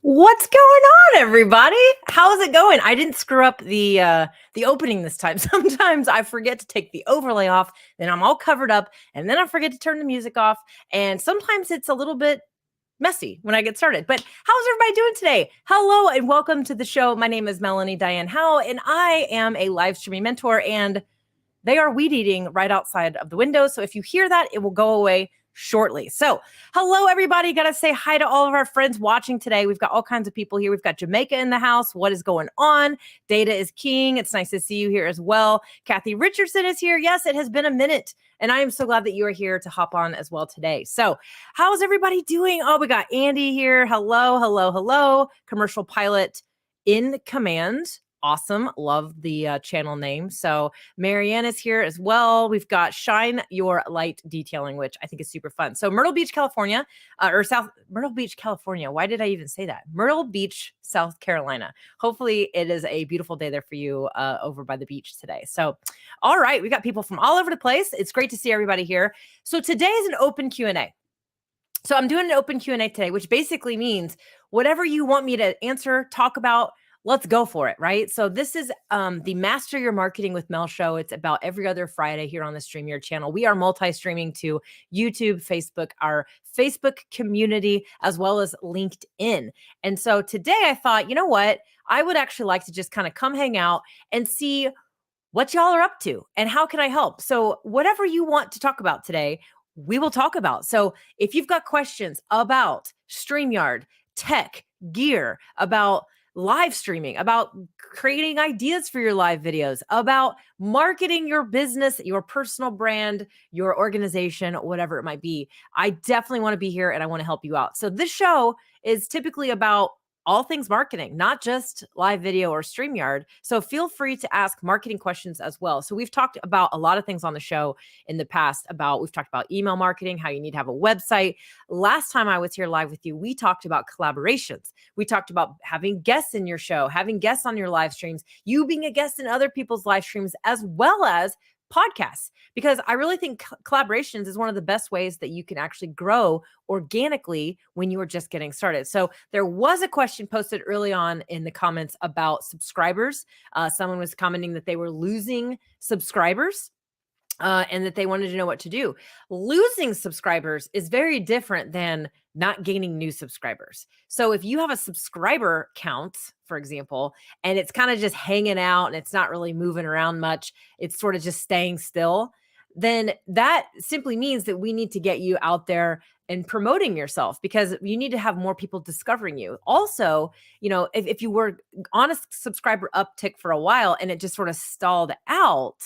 What's going on, everybody? How's it going? I didn't screw up the opening this time. Sometimes I forget to take the overlay off, then I'm all covered up, and then I forget to turn the music off. And sometimes it's a little bit messy when I get started. But how's everybody doing today? Hello and welcome to the show. My name is Melanie Diane Howe, and I am a live streaming mentor, and they are weed eating right outside of the window. So if you hear that, it will go away shortly. So hello, everybody. Got to say hi to all of our friends watching today. We've got all kinds of people here. We've got Jamaica in the house. What is going on? Data is king. It's nice to see you here as well. Kathy Richardson is here. Yes, it has been a minute. And I am so glad that you are here to hop on as well today. So how's everybody doing? Oh, we got Andy here. Hello, hello, hello. Commercial pilot in command. Awesome. Love the channel name. So Marianne is here as well. We've got Shine Your Light Detailing, which I think is super fun. So Myrtle Beach, California, Myrtle Beach, California. Why did I even say that? Myrtle Beach, South Carolina. Hopefully it is a beautiful day there for you over by the beach today. So, all right. We got people from all over the place. It's great to see everybody here. So today is an open Q&A. So I'm doing an open Q&A today, which basically means whatever you want me to answer, talk about, let's go for it, right? So this is the Master Your Marketing with Mel show. It's about every other Friday here on the StreamYard channel. We are multi-streaming to YouTube, Facebook, our Facebook community, as well as LinkedIn. And so today I thought, you know what? I would actually like to just kind of come hang out and see what y'all are up to and how can I help? So whatever you want to talk about today, we will talk about. So if you've got questions about StreamYard, tech, gear, about live streaming, about creating ideas for your live videos, about marketing your business, your personal brand, your organization, whatever it might be. I definitely want to be here and I want to help you out. So this show is typically about all things marketing, not just live video or StreamYard. So feel free to ask marketing questions as well. So we've talked about a lot of things on the show in the past we've talked about email marketing, how you need to have a website. Last time I was here live with you, we talked about collaborations. We talked about having guests in your show, having guests on your live streams, you being a guest in other people's live streams, as well as podcasts, because I really think collaborations is one of the best ways that you can actually grow organically when you are just getting started. So there was a question posted early on in the comments about subscribers. Someone was commenting that they were losing subscribers. And that they wanted to know what to do. Losing subscribers is very different than not gaining new subscribers. So if you have a subscriber count, for example, and it's kind of just hanging out and it's not really moving around much, it's sort of just staying still, then that simply means that we need to get you out there and promoting yourself, because you need to have more people discovering you. Also, if you were on a subscriber uptick for a while and it just sort of stalled out,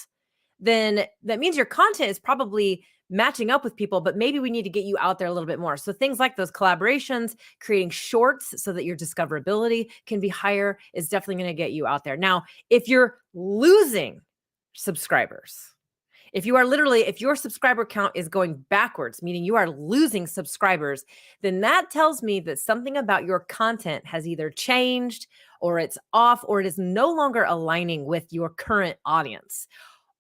then that means your content is probably matching up with people, but maybe we need to get you out there a little bit more. So things like those collaborations, creating shorts so that your discoverability can be higher is definitely going to get you out there. Now, if you're losing subscribers, if your subscriber count is going backwards, meaning you are losing subscribers, then that tells me that something about your content has either changed or it's off or it is no longer aligning with your current audience.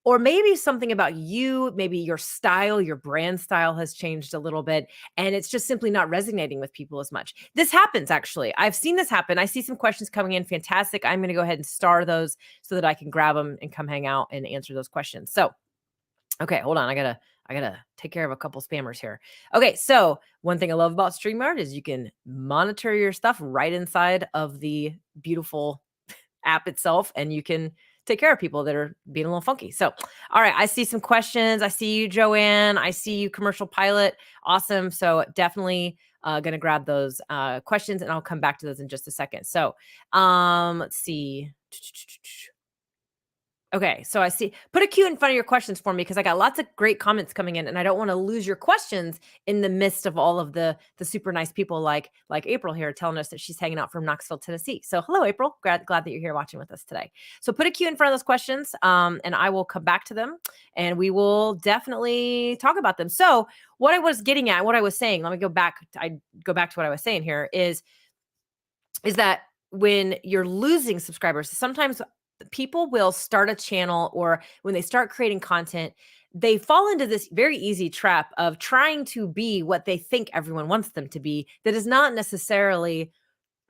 Or maybe something about you, maybe your style, your brand style has changed a little bit, and it's just simply not resonating with people as much. This happens, actually. I've seen this happen. I see some questions coming in. Fantastic. I'm going to go ahead and star those so that I can grab them and come hang out and answer those questions. So, okay, hold on. I gotta take care of a couple spammers here. Okay, so one thing I love about StreamYard is you can monitor your stuff right inside of the beautiful app itself, and you can take care of people that are being a little funky. So, all right, I see some questions. I see you, Joanne. I see you, Commercial Pilot. Awesome. So definitely going to grab those questions, and I'll come back to those in just a second. So let's see. Okay, so I see. Put a Q in front of your questions for me, because I got lots of great comments coming in, and I don't want to lose your questions in the midst of all of the super nice people like April here telling us that she's hanging out from Knoxville, Tennessee. So hello, April. Glad that you're here watching with us today. So put a Q in front of those questions, and I will come back to them, and we will definitely talk about them. So what I was getting at, what I was saying, let me go back. I go back to what I was saying here is that when you're losing subscribers, sometimes people will start a channel, or when they start creating content, they fall into this very easy trap of trying to be what they think everyone wants them to be, that is not necessarily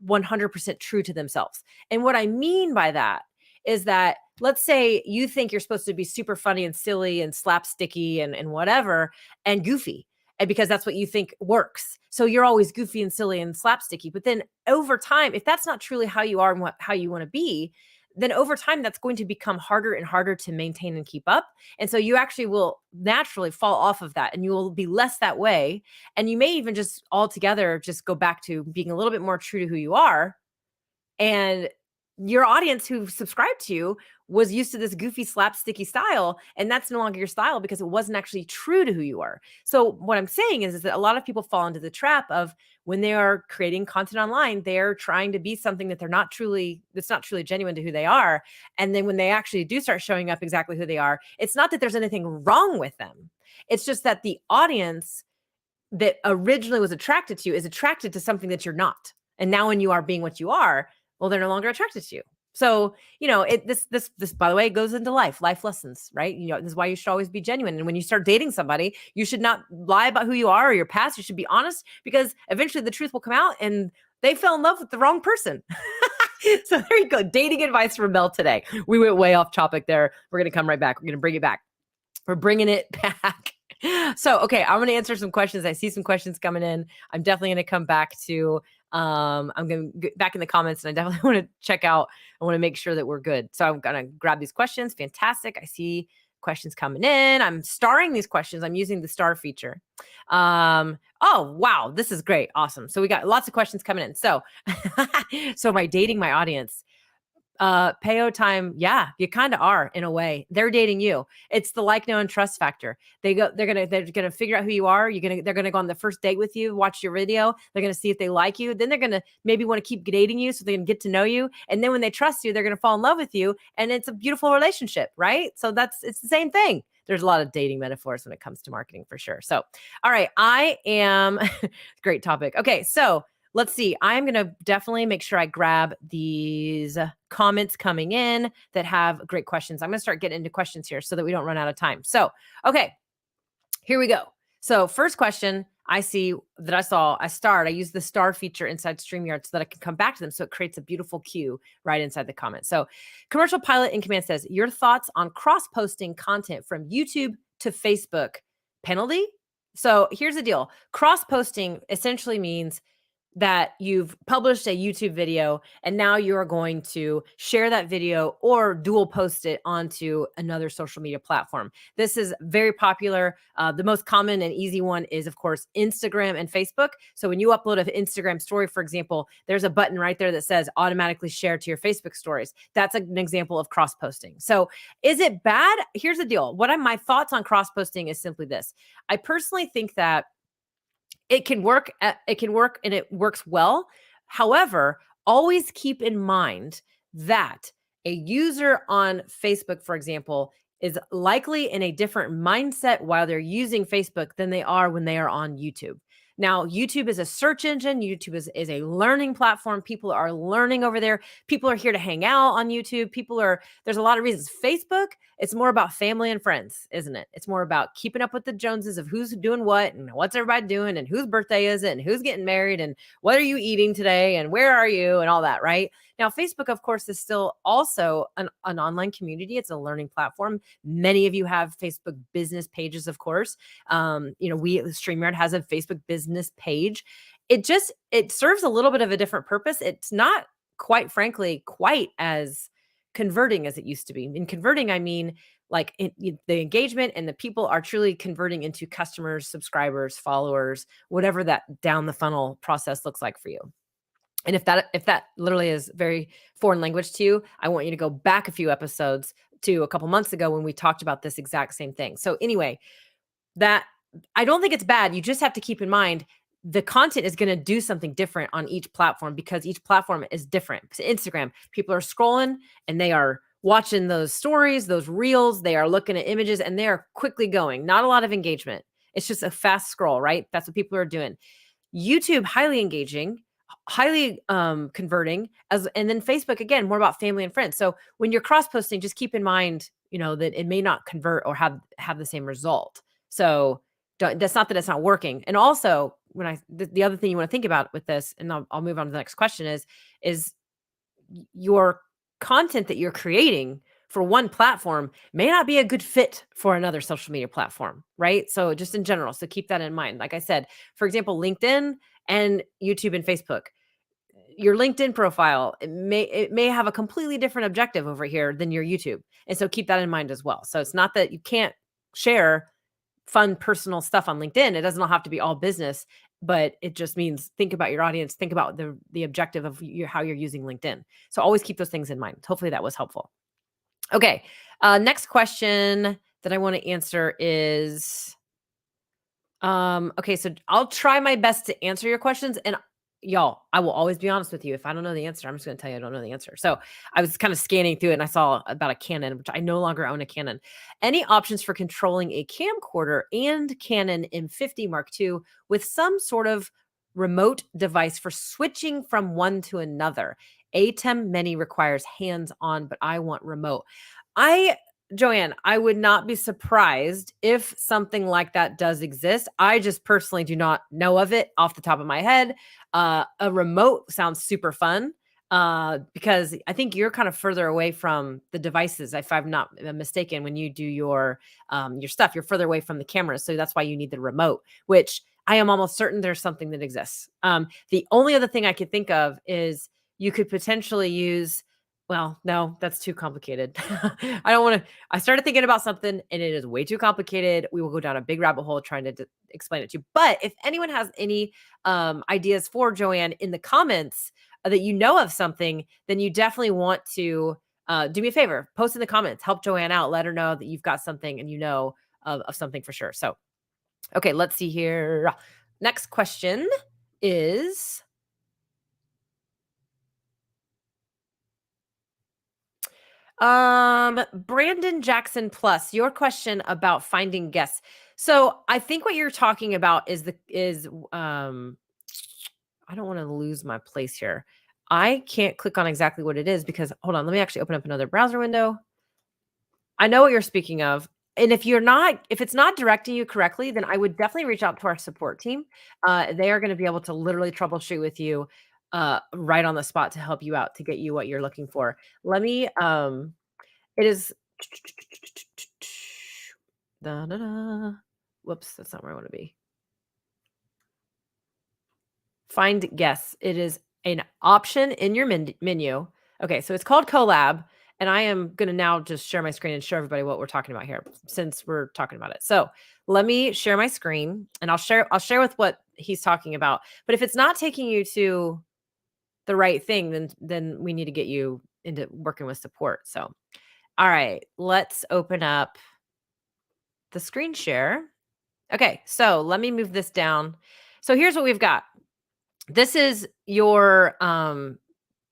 100% true to themselves. And what I mean by that is that, let's say you think you're supposed to be super funny and silly and slapsticky and whatever, and goofy, and because that's what you think works. So you're always goofy and silly and slapsticky. But then over time, if that's not truly how you are and how you want to be, then over time, that's going to become harder and harder to maintain and keep up. And so you actually will naturally fall off of that, and you will be less that way. And you may even just altogether just go back to being a little bit more true to who you are. And your audience who subscribed to you was used to this goofy slapsticky style, and that's no longer your style because it wasn't actually true to who you are. So what I'm saying is that a lot of people fall into the trap of, when they are creating content online, they're trying to be something that that's not truly genuine to who they are. And then when they actually do start showing up exactly who they are, it's not that there's anything wrong with them. It's just that the audience that originally was attracted to you is attracted to something that you're not. And now when you are being what you are, well, they're no longer attracted to you. So, this, by the way, goes into life lessons, right? This is why you should always be genuine. And when you start dating somebody, you should not lie about who you are or your past. You should be honest, because eventually the truth will come out and they fell in love with the wrong person. So there you go. Dating advice from Mel today. We went way off topic there. We're going to come right back. We're going to bring it back. We're bringing it back. So, okay, I'm going to answer some questions. I see some questions coming in. I'm definitely going to come back to, I'm going to get back in the comments, and I definitely want to check out. I want to make sure that we're good. So I'm going to grab these questions. Fantastic. I see questions coming in. I'm starring these questions. I'm using the star feature. Oh, wow. This is great. Awesome. So we got lots of questions coming in. So, so am I dating my audience? Payo time, yeah, you kind of are in a way. They're dating you. It's the like, know, and trust factor. They're gonna figure out who you are. They're gonna go on the first date with you, watch your video. They're gonna see if they like you. Then they're gonna maybe want to keep dating you, so they can get to know you. And then when they trust you, they're gonna fall in love with you, and it's a beautiful relationship, right? So it's the same thing. There's a lot of dating metaphors when it comes to marketing for sure. So, all right, I am great topic. Okay, so let's see. I'm going to definitely make sure I grab these comments coming in that have great questions. I'm going to start getting into questions here so that we don't run out of time. So, okay, here we go. So first question I use the star feature inside StreamYard so that I can come back to them. So it creates a beautiful queue right inside the comments. So commercial pilot in command says, your thoughts on cross-posting content from YouTube to Facebook, penalty? So here's the deal. Cross-posting essentially means that you've published a YouTube video and now you're going to share that video or dual post it onto another social media platform. This is very popular. The most common and easy one is, of course, Instagram and Facebook. So when you upload an Instagram story, for example, there's a button right there that says automatically share to your Facebook stories. That's an example of cross-posting. So is it bad? Here's the deal. My thoughts on cross-posting is simply this. I personally think that it can work and it works well. However, always keep in mind that a user on Facebook, for example, is likely in a different mindset while they're using Facebook than they are when they are on YouTube. Now, YouTube is a search engine. YouTube is a learning platform. People are learning over there. People are here to hang out on YouTube. There's a lot of reasons. Facebook, it's more about family and friends, isn't it? It's more about keeping up with the Joneses of who's doing what and what's everybody doing and whose birthday is it and who's getting married and what are you eating today and where are you and all that, right? Now, Facebook, of course, is still also an online community. It's a learning platform. Many of you have Facebook business pages, of course. StreamYard has a Facebook business page. It serves a little bit of a different purpose. It's not quite frankly, quite as converting as it used to be. In converting, I mean, like the engagement and the people are truly converting into customers, subscribers, followers, whatever that down the funnel process looks like for you. And if that literally is very foreign language to you, I want you to go back a few episodes to a couple months ago when we talked about this exact same thing. So anyway, that I don't think it's bad. You just have to keep in mind the content is going to do something different on each platform because each platform is different. So Instagram, people are scrolling and they are watching those stories, those reels, they are looking at images and they are quickly going. Not a lot of engagement. It's just a fast scroll, right? That's what people are doing. YouTube, highly engaging, highly converting, and then Facebook, again, more about family and friends. So when you're cross-posting, just keep in mind, that it may not convert or have the same result. So that's not that it's not working. And also, the other thing you want to think about with this, and I'll move on to the next question is your content that you're creating for one platform may not be a good fit for another social media platform, right? So just in general, so keep that in mind. Like I said, for example, LinkedIn and YouTube and Facebook, your LinkedIn profile, it may have a completely different objective over here than your YouTube. And so keep that in mind as well. So it's not that you can't share fun personal stuff on LinkedIn. It doesn't have to be all business, but it just means think about your audience, think about the objective of how you're using LinkedIn. So always keep those things in mind. Hopefully that was helpful. Okay. Next question that I want to answer is, okay, so I'll try my best to answer your questions. And y'all, I will always be honest with you. If I don't know the answer, I'm just going to tell you I don't know the answer. So I was kind of scanning through it and I saw about a Canon, which I no longer own a Canon. Any options for controlling a camcorder and Canon M50 Mark II with some sort of remote device for switching from one to another? ATEM Mini requires hands-on, but I want remote. Joanne, I would not be surprised if something like that does exist. I just personally do not know of it off the top of my head. A remote sounds super fun because I think you're kind of further away from the devices. If I'm not mistaken, when you do your stuff, you're further away from the cameras. So that's why you need the remote, which I am almost certain there's something that exists. The only other thing I could think of is you could potentially use Well, no, that's too complicated. I don't want to. I started thinking about something and it is way too complicated. We will go down a big rabbit hole trying to explain it to you. But if anyone has any ideas for Joanne in the comments that you know of something, then you definitely want to do me a favor, post in the comments, help Joanne out, let her know that you've got something and you know of something for sure. So, okay, let's see here. Next question is Brandon Jackson Plus, your question about finding guests. So I think what you're talking about is I don't want to lose my place here. I can't click on exactly what it is because hold on, let me actually open up another browser window. I know what you're speaking of. And if it's not directing you correctly, then I would definitely reach out to our support team. They are going to be able to literally troubleshoot with you right on the spot to help you out to get you what you're looking for. Let me it is da, da, da. Whoops, that's not where I want to be. Find guests. It is an option in your menu. Okay, so it's called Collab, and I am going to now just share my screen and show everybody what we're talking about here since we're talking about it. So let me share my screen, and I'll share with what he's talking about. But if it's not taking you to the right thing, then we need to get you into working with support. So, all right, let's open up the screen share. Okay, so let me move this down. So here's what we've got. This is your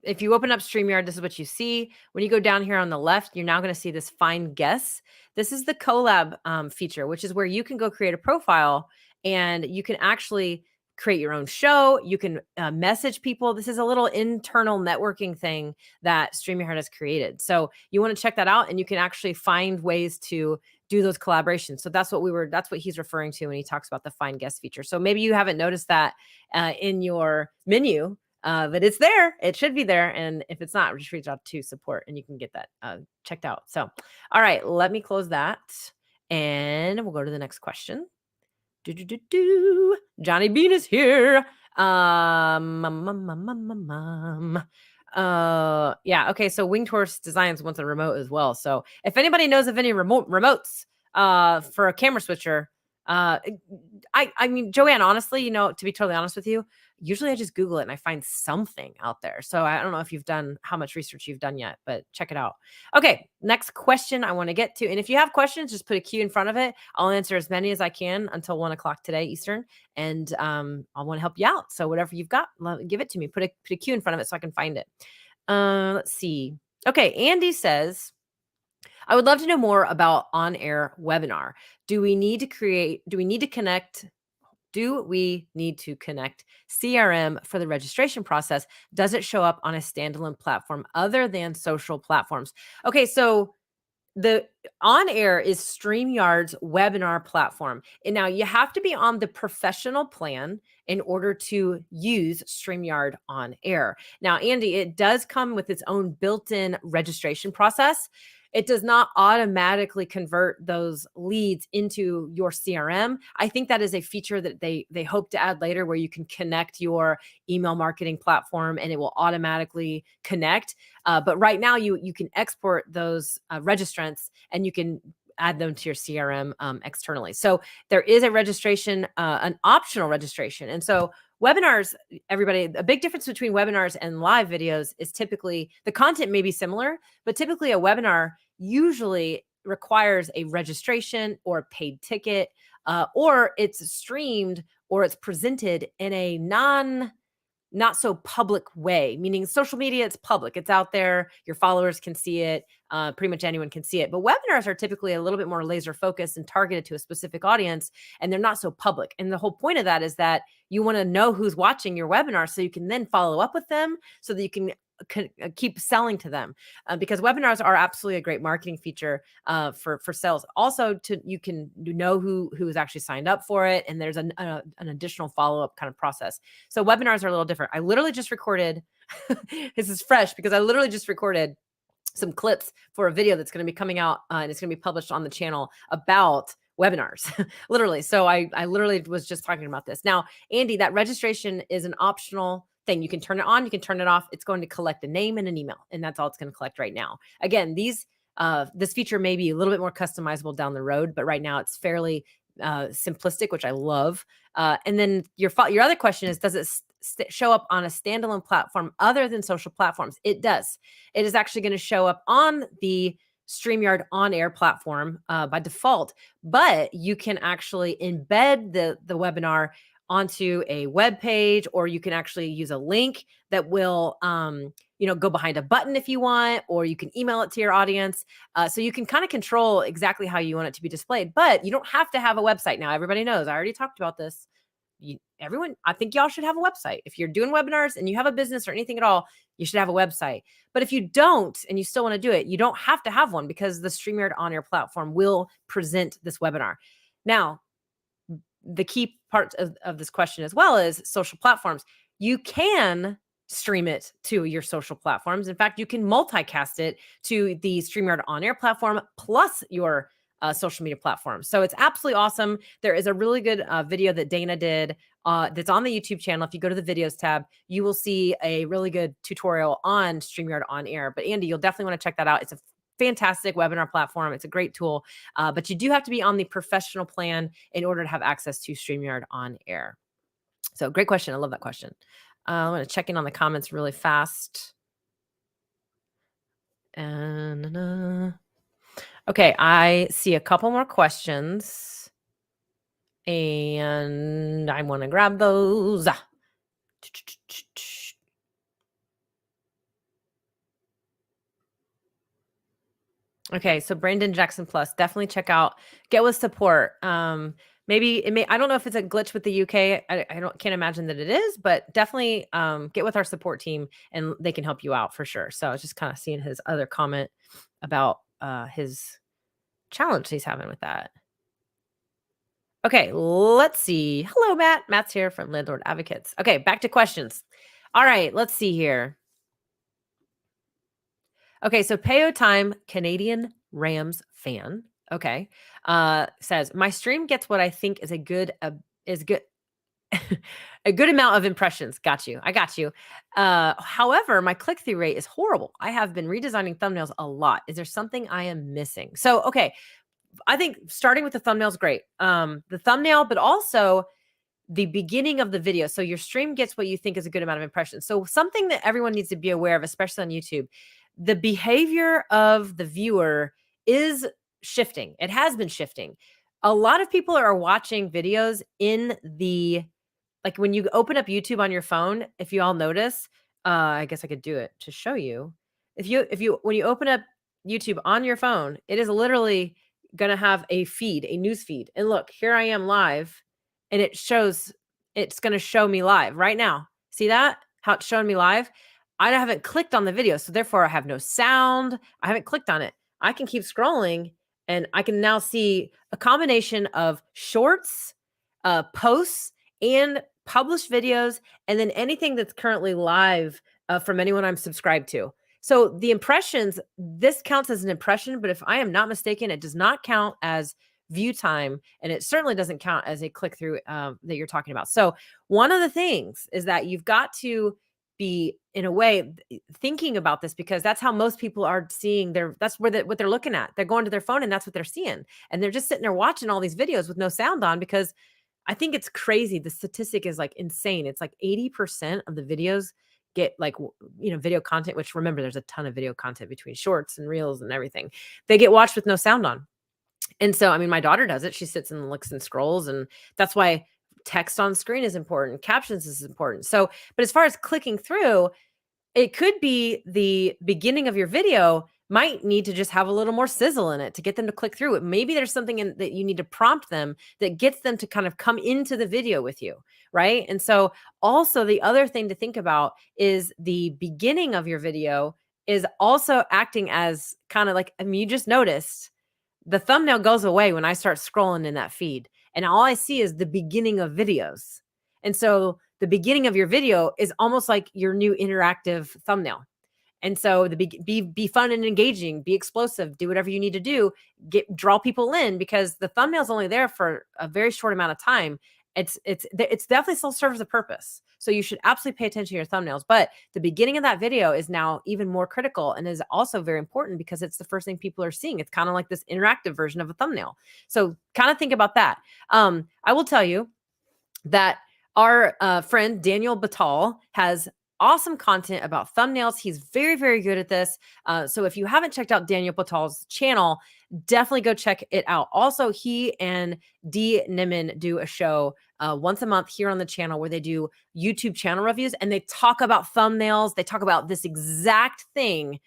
if you open up StreamYard, this is what you see. When you go down here on the left, you're now going to see this find guests. This is the collab feature, which is where you can go create a profile and you can actually create your own show. You can message people. This is a little internal networking thing that StreamYard has created. So you want to check that out and you can actually find ways to do those collaborations. So that's what he's referring to when he talks about the find guest feature. So maybe you haven't noticed that in your menu, but it's there. It should be there. And if it's not, just reach out to support and you can get that checked out. So, all right, let me close that and we'll go to the next question. Johnny Bean is here. Yeah, okay, so Winged Horse Designs wants a remote as well. So if anybody knows of any remotes for a camera switcher, I mean, Joanne, honestly, to be totally honest with you, usually I just Google it and I find something out there. So I don't know if you've done how much research you've done yet, but check it out. Okay, next question I want to get to. And if you have questions, just put a Q in front of it. I'll answer as many as I can until 1:00 today Eastern. And I want to help you out. So whatever you've got, give it to me. Put a Q in front of it so I can find it. Let's see. Okay, Andy says, I would love to know more about on-air webinar. Do we need to connect CRM for the registration process? Does it show up on a standalone platform other than social platforms? Okay, so the on air is StreamYard's webinar platform. And now you have to be on the professional plan in order to use StreamYard on air. Now, Andy, it does come with its own built-in registration process. It does not automatically convert those leads into your CRM. I think that is a feature that they hope to add later where you can connect your email marketing platform and it will automatically connect. But right now you can export those registrants and you can add them to your CRM externally. So there is a registration, an optional registration. And so webinars, everybody, a big difference between webinars and live videos is typically the content may be similar, but typically a webinar usually requires a registration or a paid ticket, or it's streamed or it's presented in a not so public way, meaning social media, it's public, it's out there, your followers can see it, pretty much anyone can see it. But webinars are typically a little bit more laser focused and targeted to a specific audience, and they're not so public. And the whole point of that is that you want to know who's watching your webinar so you can then follow up with them so that you can keep selling to them, because webinars are absolutely a great marketing feature for sales. Also, you can know who's actually signed up for it, and there's an additional follow up kind of process. So webinars are a little different. I literally just recorded. This is fresh because I literally just recorded some clips for a video that's going to be coming out and it's going to be published on the channel about webinars, literally. So I literally was just talking about this. Now, Andy, that registration is an optional thing. You can turn it on, you can turn it off. It's going to collect a name and an email, and that's all it's going to collect right now. Again, this feature may be a little bit more customizable down the road, but right now it's fairly simplistic, which I love. And then your other question is, does it show up on a standalone platform other than social platforms? It does. It is actually going to show up on the StreamYard on-air platform by default, but you can actually embed the webinar onto a web page, or you can actually use a link that will go behind a button if you want, or you can email it to your audience. So you can kind of control exactly how you want it to be displayed, but you don't have to have a website. Now, everybody knows, I already talked about this. I think y'all should have a website. If you're doing webinars and you have a business or anything at all, you should have a website. But if you don't and you still want to do it, you don't have to have one, because the StreamYard on-air platform will present this webinar. Now, the key part of this question as well is social platforms. You can stream it to your social platforms. In fact, you can multicast it to the StreamYard on-air platform plus your social media platform. So it's absolutely awesome. There is a really good video that Dana did that's on the YouTube channel. If you go to the videos tab, you will see a really good tutorial on StreamYard on-air. But Andy, you'll definitely want to check that out. It's a fantastic webinar platform. It's a great tool, but you do have to be on the professional plan in order to have access to StreamYard on-air. So great question. I love that question. I'm going to check in on the comments really fast. And okay, I see a couple more questions, and I want to grab those. Okay, so Brandon Jackson Plus, definitely check out Get With Support. Maybe it may, I don't know if it's a glitch with the UK. Can't imagine that it is, but definitely get with our support team and they can help you out for sure. So I was just kind of seeing his other comment about his challenge he's having with that. Okay, let's see. Hello, Matt. Matt's here from Landlord Advocates. Okay, back to questions. All right, let's see here. Okay, so Payo Time, Canadian Rams fan, okay, says, my stream gets what I think is a good a good amount of impressions. Got you. I got you. However, my click-through rate is horrible. I have been redesigning thumbnails a lot. Is there something I am missing? So, okay, I think starting with the thumbnail is great. The thumbnail, but also the beginning of the video. So your stream gets what you think is a good amount of impressions. So something that everyone needs to be aware of, especially on YouTube, the behavior of the viewer is shifting. It has been shifting. A lot of people are watching videos in like when you open up YouTube on your phone, if you all notice, I guess I could do it to show you. When you open up YouTube on your phone, it is literally going to have a news feed. And look, here I am live, and it's going to show me live right now. See that? How it's showing me live? I haven't clicked on the video, so therefore I have no sound. I haven't clicked on it. I can keep scrolling, and I can now see a combination of shorts, posts, and published videos, and then anything that's currently live from anyone I'm subscribed to. So the impressions, this counts as an impression, but if I am not mistaken, it does not count as view time, and it certainly doesn't count as a click-through that you're talking about. So one of the things is that you've got to be, in a way, thinking about this, because that's how most people are seeing that's what they're looking at. They're going to their phone and that's what they're seeing. And they're just sitting there watching all these videos with no sound on, because I think it's crazy. The statistic is like insane. It's like 80% of the videos get like, video content, which, remember, there's a ton of video content between shorts and reels and everything. They get watched with no sound on. And so, I mean, my daughter does it. She sits and looks and scrolls, and that's why text on screen is important. Captions is important. So, but as far as clicking through, it could be the beginning of your video might need to just have a little more sizzle in it to get them to click through it. Maybe there's something that you need to prompt them that gets them to kind of come into the video with you, right? And so also the other thing to think about is the beginning of your video is also acting as kind of like, I mean, you just noticed the thumbnail goes away when I start scrolling in that feed, and all I see is the beginning of videos. And so the beginning of your video is almost like your new interactive thumbnail. And so be fun and engaging, be explosive, do whatever you need to do, draw people in, because the thumbnail's only there for a very short amount of time. it's definitely still serves a purpose. So you should absolutely pay attention to your thumbnails. But the beginning of that video is now even more critical and is also very important because it's the first thing people are seeing. It's kind of like this interactive version of a thumbnail. So kind of think about that. I will tell you that our friend Daniel Batal has awesome content about thumbnails. He's very, very good at this. So if you haven't checked out Daniel Batal's channel, definitely go check it out. Also, he and Dee Niman do a show once a month here on the channel where they do YouTube channel reviews and they talk about thumbnails. They talk about this exact thing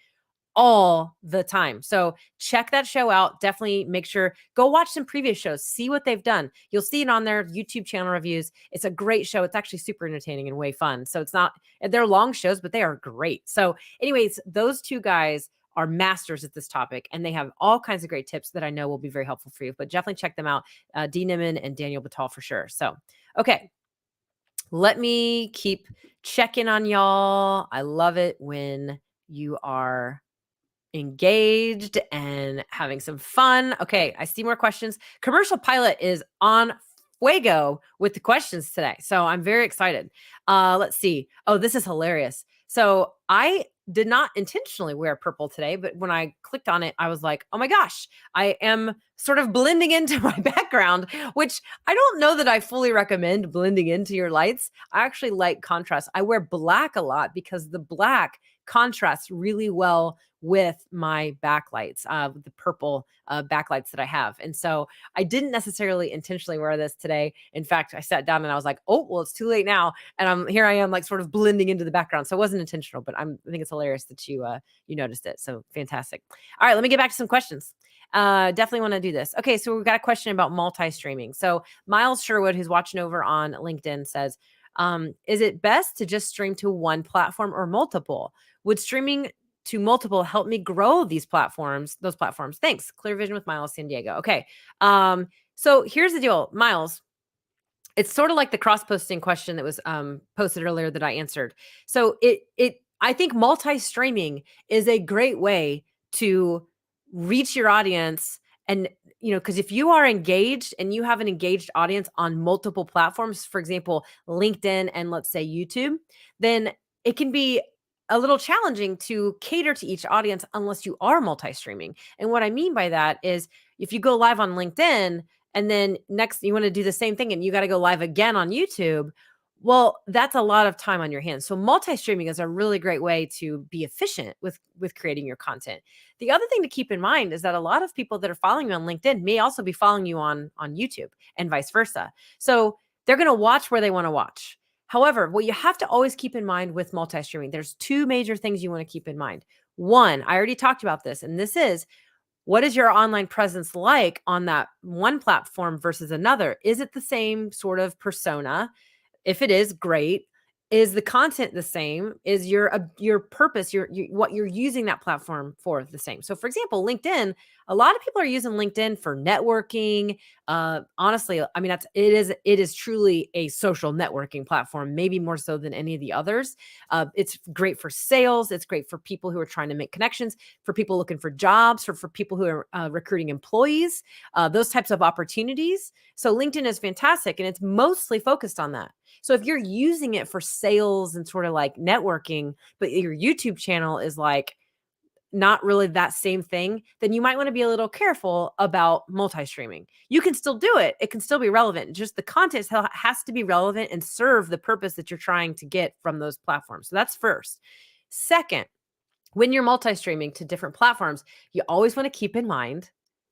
all the time. So check that show out. Definitely make sure, go watch some previous shows, see what they've done. You'll see it on their YouTube channel reviews. It's a great show. It's actually super entertaining and way fun. So it's not, they're long shows, but they are great. So anyways, those two guys are masters at this topic and they have all kinds of great tips that I know will be very helpful for you, but definitely check them out. Dee Niman and Daniel Batal for sure. So, okay. Let me keep checking on y'all. I love it when you are engaged and having some fun. Okay, I see more questions. Commercial Pilot is on fuego with the questions today. So I'm very excited. Let's see. Oh, this is hilarious. So I did not intentionally wear purple today, but when I clicked on it, I was like, oh my gosh, I am sort of blending into my background, which I don't know that I fully recommend blending into your lights. I actually like contrast. I wear black a lot because the black contrasts really well with my backlights, the purple backlights that I have. And so I didn't necessarily intentionally wear this today. In fact, I sat down and I was like, oh, well, it's too late now. And here I am like sort of blending into the background. So it wasn't intentional, but I think it's hilarious that you noticed it. So fantastic. All right, let me get back to some questions. Definitely want to do this. Okay, so we've got a question about multi-streaming. So Miles Sherwood, who's watching over on LinkedIn, says, is it best to just stream to one platform or multiple? Would streaming to multiple help me grow those platforms? Thanks. Clear Vision with Miles, San Diego. Okay. So here's the deal, Miles. It's sort of like the cross-posting question that was posted earlier that I answered. So I think multi-streaming is a great way to reach your audience. And, because if you are engaged and you have an engaged audience on multiple platforms, for example, LinkedIn and let's say YouTube, then it can be a little challenging to cater to each audience unless you are multi-streaming. And what I mean by that is if you go live on LinkedIn and then next you want to do the same thing and you got to go live again on YouTube, well, that's a lot of time on your hands. So multi-streaming is a really great way to be efficient with creating your content. The other thing to keep in mind is that a lot of people that are following you on LinkedIn may also be following you on YouTube and vice versa. So they're going to watch where they want to watch. However, what you have to always keep in mind with multi-streaming, there's two major things you want to keep in mind. One, I already talked about this, and this is, what is your online presence like on that one platform versus another? Is it the same sort of persona? If it is, great. Is the content the same? Is your purpose, what you're using that platform for the same? So for example, LinkedIn, a lot of people are using LinkedIn for networking. Honestly, I mean, it is truly a social networking platform, maybe more so than any of the others. It's great for sales. It's great for people who are trying to make connections, for people looking for jobs, for people who are recruiting employees, those types of opportunities. So LinkedIn is fantastic and it's mostly focused on that. So if you're using it for sales and sort of like networking, but your YouTube channel is like not really that same thing, then you might want to be a little careful about multi-streaming. You can still do it. It can still be relevant. Just the content has to be relevant and serve the purpose that you're trying to get from those platforms. So that's first. Second, when you're multi-streaming to different platforms, you always want to keep in mind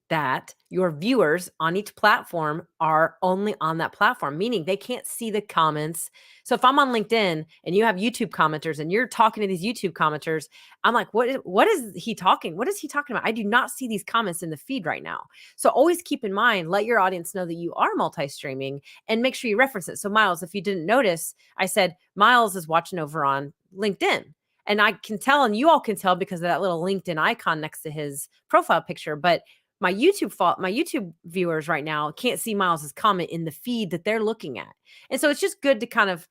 that your viewers on each platform are only on that platform, meaning they can't see the comments. So if I'm on LinkedIn and you have YouTube commenters and you're talking to these YouTube commenters, I'm like, what is he talking? What is he talking about? I do not see these comments in the feed right now. So always keep in mind, let your audience know that you are multi-streaming and make sure you reference it. So Miles, if you didn't notice, I said, Miles is watching over on LinkedIn. And I can tell, and you all can tell because of that little LinkedIn icon next to his profile picture, but my YouTube viewers right now can't see Miles's comment in the feed that they're looking at. And so it's just good to kind of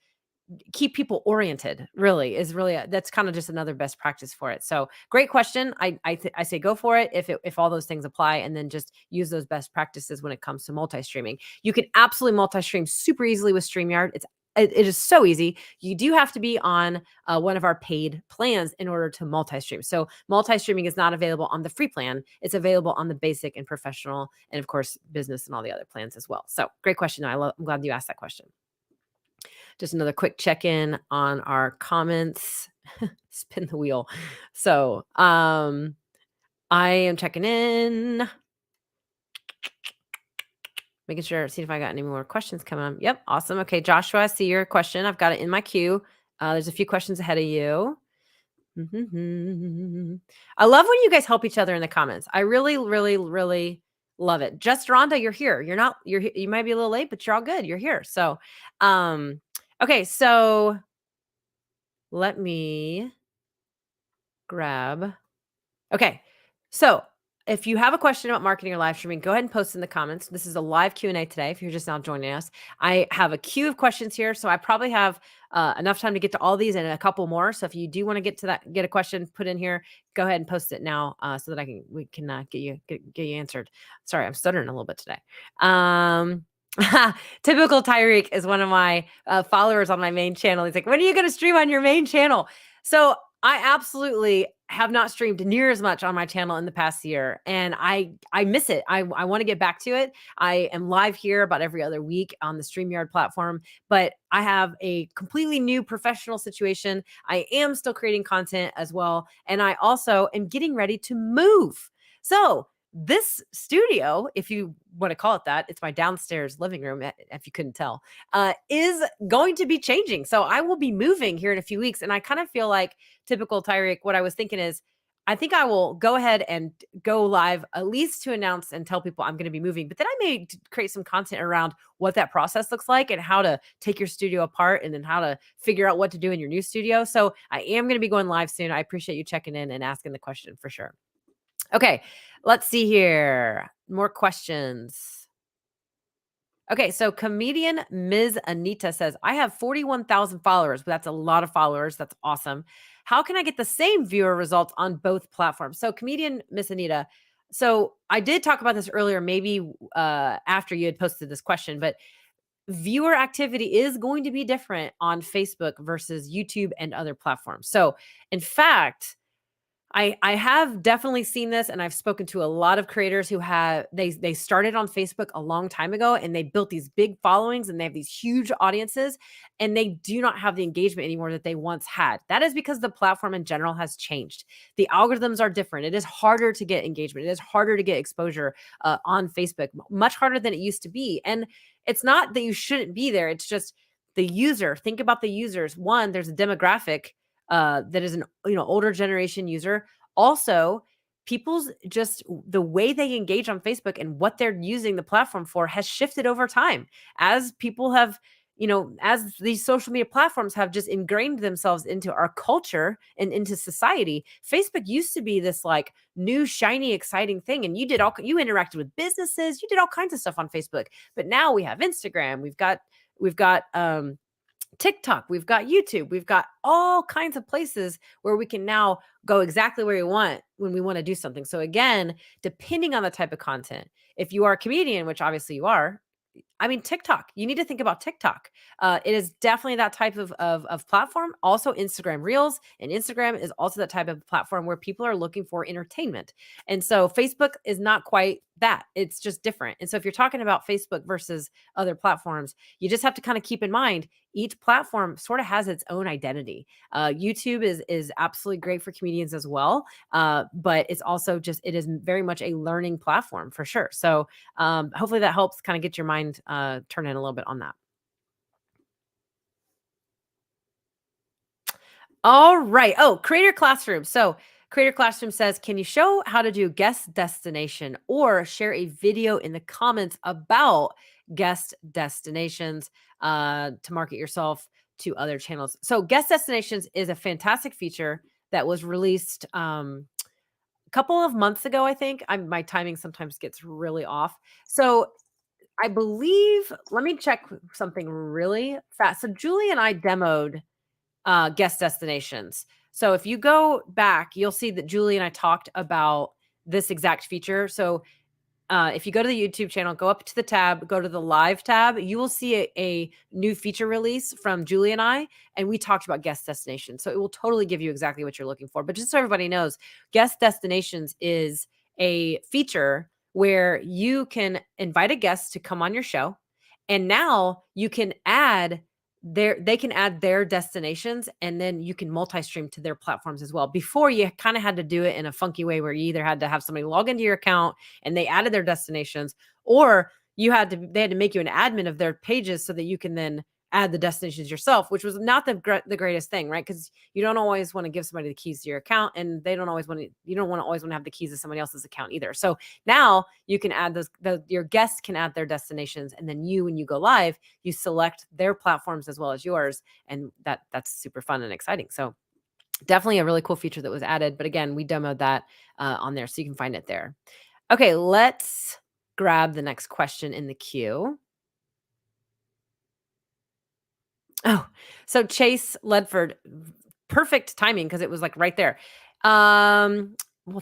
keep people oriented, really is really that's kind of just another best practice for it. So great question. I say go for it if all those things apply, and then just use those best practices when it comes to multi-streaming. You can absolutely multi-stream super easily with StreamYard. It is so easy. You do have to be on one of our paid plans in order to multi-stream. So multi-streaming is not available on the free plan. It's available on the basic and professional, and of course, business and all the other plans as well. So great question. I'm glad you asked that question. Just another quick check-in on our comments. Spin the wheel. So I am checking in. Making sure, see if I got any more questions coming up. Yep, awesome. Okay, Joshua, I see your question. I've got it in my queue. There's a few questions ahead of you. I love when you guys help each other in the comments. I really, really, really love it. Just Rhonda, you're here. You might be a little late, but you're all good. You're here. So, okay. So let me grab. Okay. So if you have a question about marketing or live streaming, go ahead and post in the comments. This is a live Q&A today. If you're just now joining us, I have a queue of questions here. So I probably have enough time to get to all these and a couple more. So if you do want to get a question put in here, go ahead and post it now so that we can get you answered. Sorry, I'm stuttering a little bit today. Typical Tyreek is one of my followers on my main channel. He's like, when are you going to stream on your main channel? So I absolutely have not streamed near as much on my channel in the past year, and I miss it. I want to get back to it. I am live here about every other week on the StreamYard platform, but I have a completely new professional situation. I am still creating content as well, and I also am getting ready to move. So this studio, if you want to call it that, it's my downstairs living room, if you couldn't tell, is going to be changing. So I will be moving here in a few weeks. And I kind of feel like typical Tyreek, what I was thinking is, I think I will go ahead and go live at least to announce and tell people I'm going to be moving. But then I may create some content around what that process looks like and how to take your studio apart and then how to figure out what to do in your new studio. So I am going to be going live soon. I appreciate you checking in and asking the question for sure. Okay, let's see here. More questions. Okay, so comedian Ms. Anita says, I have 41,000 followers, but that's a lot of followers. That's awesome. How can I get the same viewer results on both platforms? So comedian Miss Anita, so I did talk about this earlier, maybe after you had posted this question, but viewer activity is going to be different on Facebook versus YouTube and other platforms. So in fact, I have definitely seen this, and I've spoken to a lot of creators who have they started on Facebook a long time ago, and they built these big followings, and they have these huge audiences, and they do not have the engagement anymore that they once had. That is because the platform in general has changed. The algorithms are different. It is harder to get engagement. It is harder to get exposure on Facebook, much harder than it used to be. And it's not that you shouldn't be there. It's just the user. Think about the users. One, there's a demographic that is an older generation user. Also, people's just the way they engage on Facebook and what they're using the platform for has shifted over time as people have as these social media platforms have just ingrained themselves into our culture and into society. Facebook used to be this like new shiny exciting thing, and you interacted with businesses, you did all kinds of stuff on Facebook. But now we have Instagram, we've got TikTok, we've got YouTube, we've got all kinds of places where we can now go exactly where we want when we want to do something. So again, depending on the type of content, if you are a comedian, which obviously you are, I mean, TikTok, you need to think about TikTok. It is definitely that type of platform. Also Instagram Reels, and Instagram is also that type of platform where people are looking for entertainment. And so Facebook is not quite that. It's just different. And so if you're talking about Facebook versus other platforms, you just have to kind of keep in mind each platform sort of has its own identity. YouTube is absolutely great for comedians as well, but it's also it is very much a learning platform for sure. So hopefully that helps kind of get your mind turning a little bit on that. All right. Oh, Creator Classroom. So Creator Classroom says, can you show how to do guest destination or share a video in the comments about guest destinations to market yourself to other channels? So guest destinations is a fantastic feature that was released a couple of months ago, I think. My timing sometimes gets really off. So I believe, let me check something really fast. So Julie and I demoed guest destinations. So if you go back, you'll see that Julie and I talked about this exact feature. So if you go to the YouTube channel, go up to the tab, go to the live tab, you will see a new feature release from Julie and I, and we talked about guest destinations. So it will totally give you exactly what you're looking for. But just so everybody knows, guest destinations is a feature where you can invite a guest to come on your show, and now you can add they can add their destinations, and then you can multi-stream to their platforms as well. Before, you kind of had to do it in a funky way where you either had to have somebody log into your account and they added their destinations, or they had to make you an admin of their pages so that you can then add the destinations yourself, which was not the greatest thing, right? Because you don't always want to give somebody the keys to your account, and they don't always want to, you don't want to always want to have the keys to somebody else's account either. So now you can add your guests can add their destinations, and then when you go live, you select their platforms as well as yours, and that's super fun and exciting. So definitely a really cool feature that was added. But again, we demoed that on there, so you can find it there. Okay, let's grab the next question in the queue. Oh, so Chase Ledford, perfect timing because it was like right there. Well,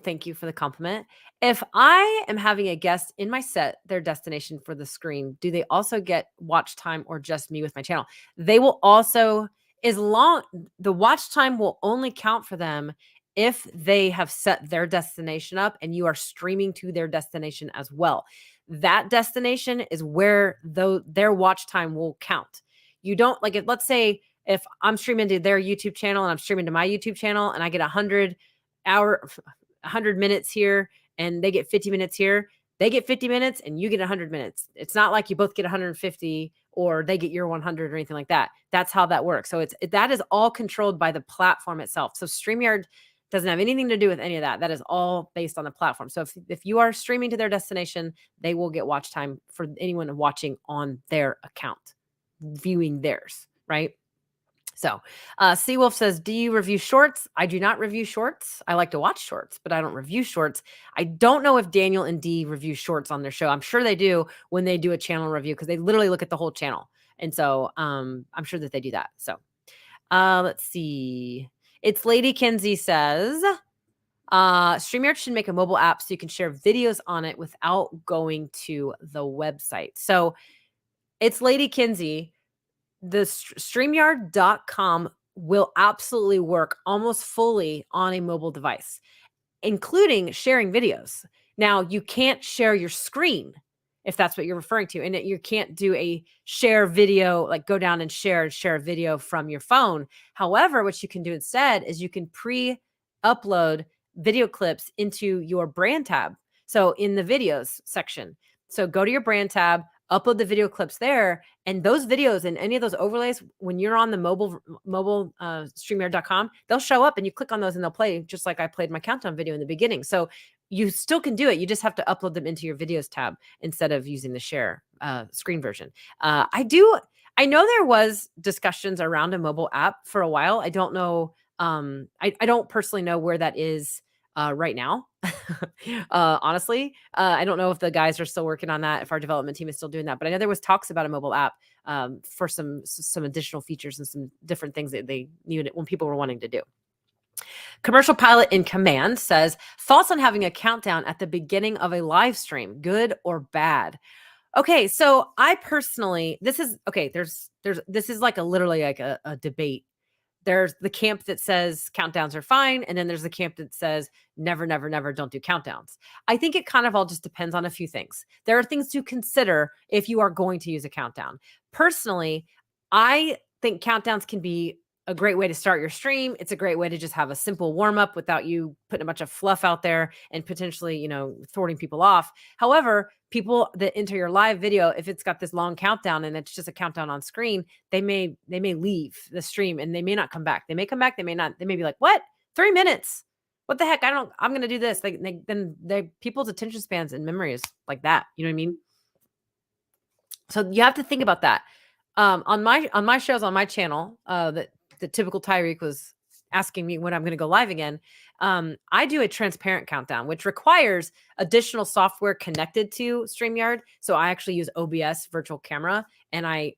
thank you for the compliment. If I am having a guest in my set, their destination for the screen, do they also get watch time or just me with my channel? They will also, the watch time will only count for them if they have set their destination up and you are streaming to their destination as well. That destination is where their watch time will count. You don't like, let's say if I'm streaming to their YouTube channel and I'm streaming to my YouTube channel and I get 100 minutes here and they get 50 minutes here, they get 50 minutes and you get 100 minutes. It's not like you both get 150 or they get your 100 or anything like that. That's how that works. So that is all controlled by the platform itself. So StreamYard doesn't have anything to do with any of that. That is all based on the platform. So if you are streaming to their destination, they will get watch time for anyone watching on their account, viewing theirs, right? So Seawolf says, do you review shorts? I do not review shorts. I like to watch shorts, but I don't review shorts. I don't know if Daniel and Dee review shorts on their show. I'm sure they do when they do a channel review because they literally look at the whole channel. And so I'm sure that they do that. So let's see. It's Lady Kinsey says, StreamYard should make a mobile app so you can share videos on it without going to the website. So it's Lady Kinsey. The StreamYard.com will absolutely work almost fully on a mobile device, including sharing videos. Now, you can't share your screen if that's what you're referring to, and you can't do a share video, like go down and share a video from your phone. However, what you can do instead is you can pre-upload video clips into your brand tab. So in the videos section, so go to your brand tab, upload the video clips there, and those videos and any of those overlays, when you're on the mobile StreamYard.com, they'll show up and you click on those and they'll play just like I played my countdown video in the beginning. So you still can do it. You just have to upload them into your videos tab instead of using the share screen version. I know there was discussions around a mobile app for a while. I don't know. I don't personally know where that is right now. Honestly, I don't know if the guys are still working on that, if our development team is still doing that, but I know there was talks about a mobile app for some additional features and some different things that they needed when people were wanting to do. Commercial Pilot in Command says, thoughts on having a countdown at the beginning of a live stream, good or bad? Okay, so I personally, this is like literally like a debate. There's the camp that says countdowns are fine, and then there's the camp that says never, never, never don't do countdowns. I think it kind of all just depends on a few things. There are things to consider if you are going to use a countdown. Personally, I think countdowns can be a great way to start your stream. It's a great way to just have a simple warm up without you putting a bunch of fluff out there and potentially, thwarting people off. However, people that enter your live video, if it's got this long countdown and it's just a countdown on screen, they may leave the stream and they may not come back. They may come back. They may not. They may be like, what? 3 minutes? What the heck? I'm going to do this. Then people's attention spans and memory is like that. You know what I mean? So you have to think about that. On my shows on my channel, that the typical Tyreek was asking me when I'm going to go live again. I do a transparent countdown, which requires additional software connected to StreamYard. So I actually use OBS virtual camera, and I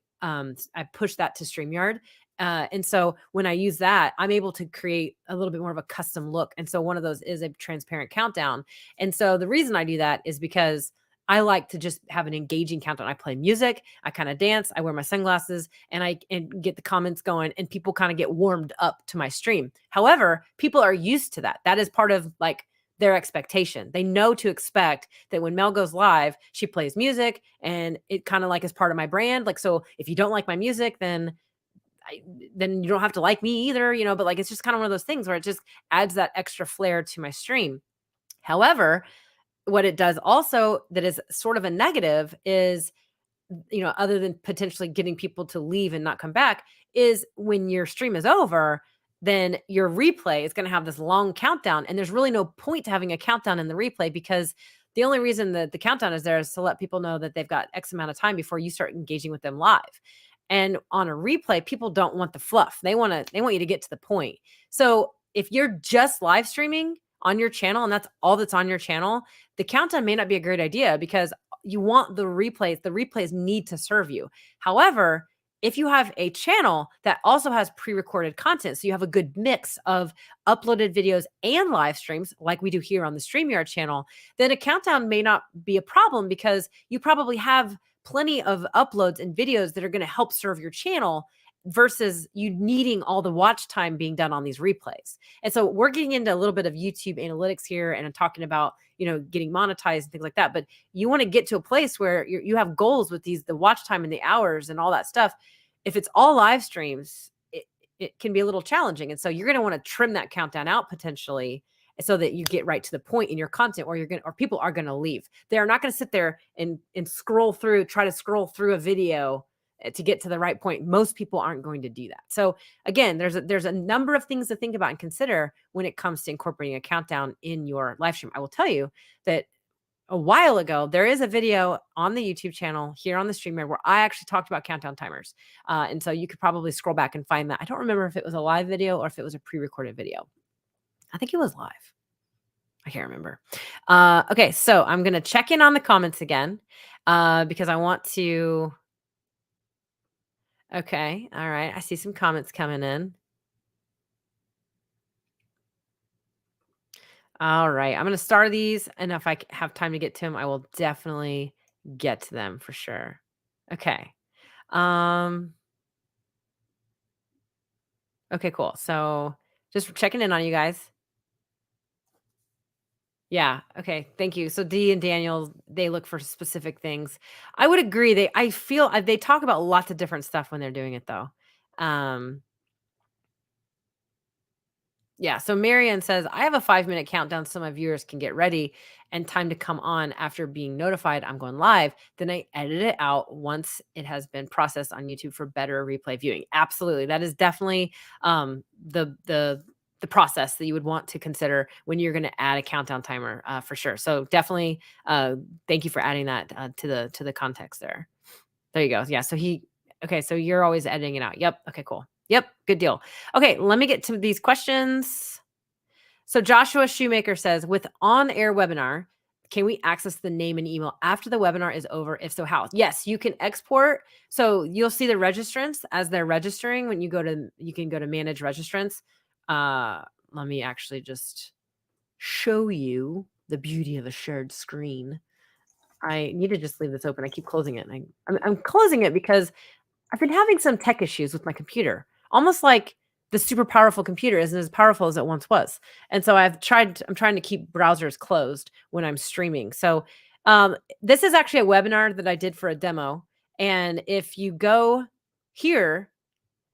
push that to StreamYard. And so when I use that, I'm able to create a little bit more of a custom look. And so one of those is a transparent countdown. And so the reason I do that is because I like to just have an engaging countdown. I play music, I kind of dance, I wear my sunglasses, and I get the comments going, and people kind of get warmed up to my stream. However, people are used to that. That is part of like their expectation. They know to expect that when Mel goes live, she plays music, and it kind of like is part of my brand. Like, so if you don't like my music, then you don't have to like me either, but like it's just kind of one of those things where it just adds that extra flair to my stream. However, what it does also that is sort of a negative is, other than potentially getting people to leave and not come back, is when your stream is over, then your replay is going to have this long countdown. And there's really no point to having a countdown in the replay, because the only reason that the countdown is there is to let people know that they've got X amount of time before you start engaging with them live. And on a replay, people don't want the fluff. They want you to get to the point. So if you're just live streaming on your channel and that's all that's on your channel, the countdown may not be a great idea, because you want the replays. The replays need to serve you. However, if you have a channel that also has pre-recorded content, so you have a good mix of uploaded videos and live streams like we do here on the StreamYard channel, then a countdown may not be a problem, because you probably have plenty of uploads and videos that are going to help serve your channel, versus you needing all the watch time being done on these replays. And so we're getting into a little bit of YouTube analytics here, and I'm talking about, getting monetized and things like that. But you want to get to a place where you have goals with the watch time and the hours and all that stuff. If it's all live streams, it can be a little challenging. And so you're going to want to trim that countdown out potentially, so that you get right to the point in your content, or people are going to leave. They are not going to sit there and try to scroll through a video to get to the right point. Most people aren't going to do that. So again, there's a number of things to think about and consider when it comes to incorporating a countdown in your live stream. I will tell you that a while ago, there is a video on the YouTube channel here on the StreamYard where I actually talked about countdown timers. And so you could probably scroll back and find that. I don't remember if it was a live video or if it was a pre-recorded video. I think it was live. I can't remember. Okay, so I'm going to check in on the comments again, because I want to. Okay, all right. I see some comments coming in. All right, I'm going to start these, and if I have time to get to them, I will definitely get to them for sure. Okay. Okay, cool. So just checking in on you guys. Yeah. Okay. Thank you. So Dee and Daniel, they look for specific things. I would agree. I feel they talk about lots of different stuff when they're doing it, though. Yeah. So Marianne says, I have a 5-minute countdown so my viewers can get ready and time to come on after being notified I'm going live. Then I edit it out once it has been processed on YouTube for better replay viewing. Absolutely. That is definitely the process that you would want to consider when you're going to add a countdown timer, for sure. So definitely thank you for adding that to the context there. There you go. Yeah. Okay. So you're always editing it out. Yep. Okay, cool. Yep. Good deal. Okay. Let me get to these questions. So Joshua Shoemaker says, with on-air webinar, can we access the name and email after the webinar is over? If so, how? Yes, you can export. So you'll see the registrants as they're registering. When you can go to manage registrants. Let me actually just show you the beauty of a shared screen. I need to just leave this open. I keep closing it. I'm closing it because I've been having some tech issues with my computer, almost like the super powerful computer isn't as powerful as it once was. And so I'm trying to keep browsers closed when I'm streaming. So this is actually a webinar that I did for a demo. And if you go here,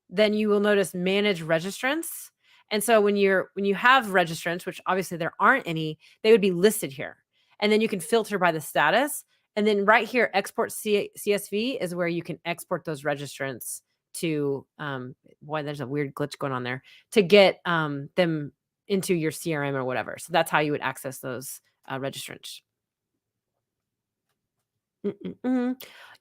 then you will notice manage registrants. And so when you have registrants, which obviously there aren't any, they would be listed here. And then you can filter by the status. And then right here, export CSV is where you can export those registrants to, boy, there's a weird glitch going on there, to get them into your CRM or whatever. So that's how you would access those registrants.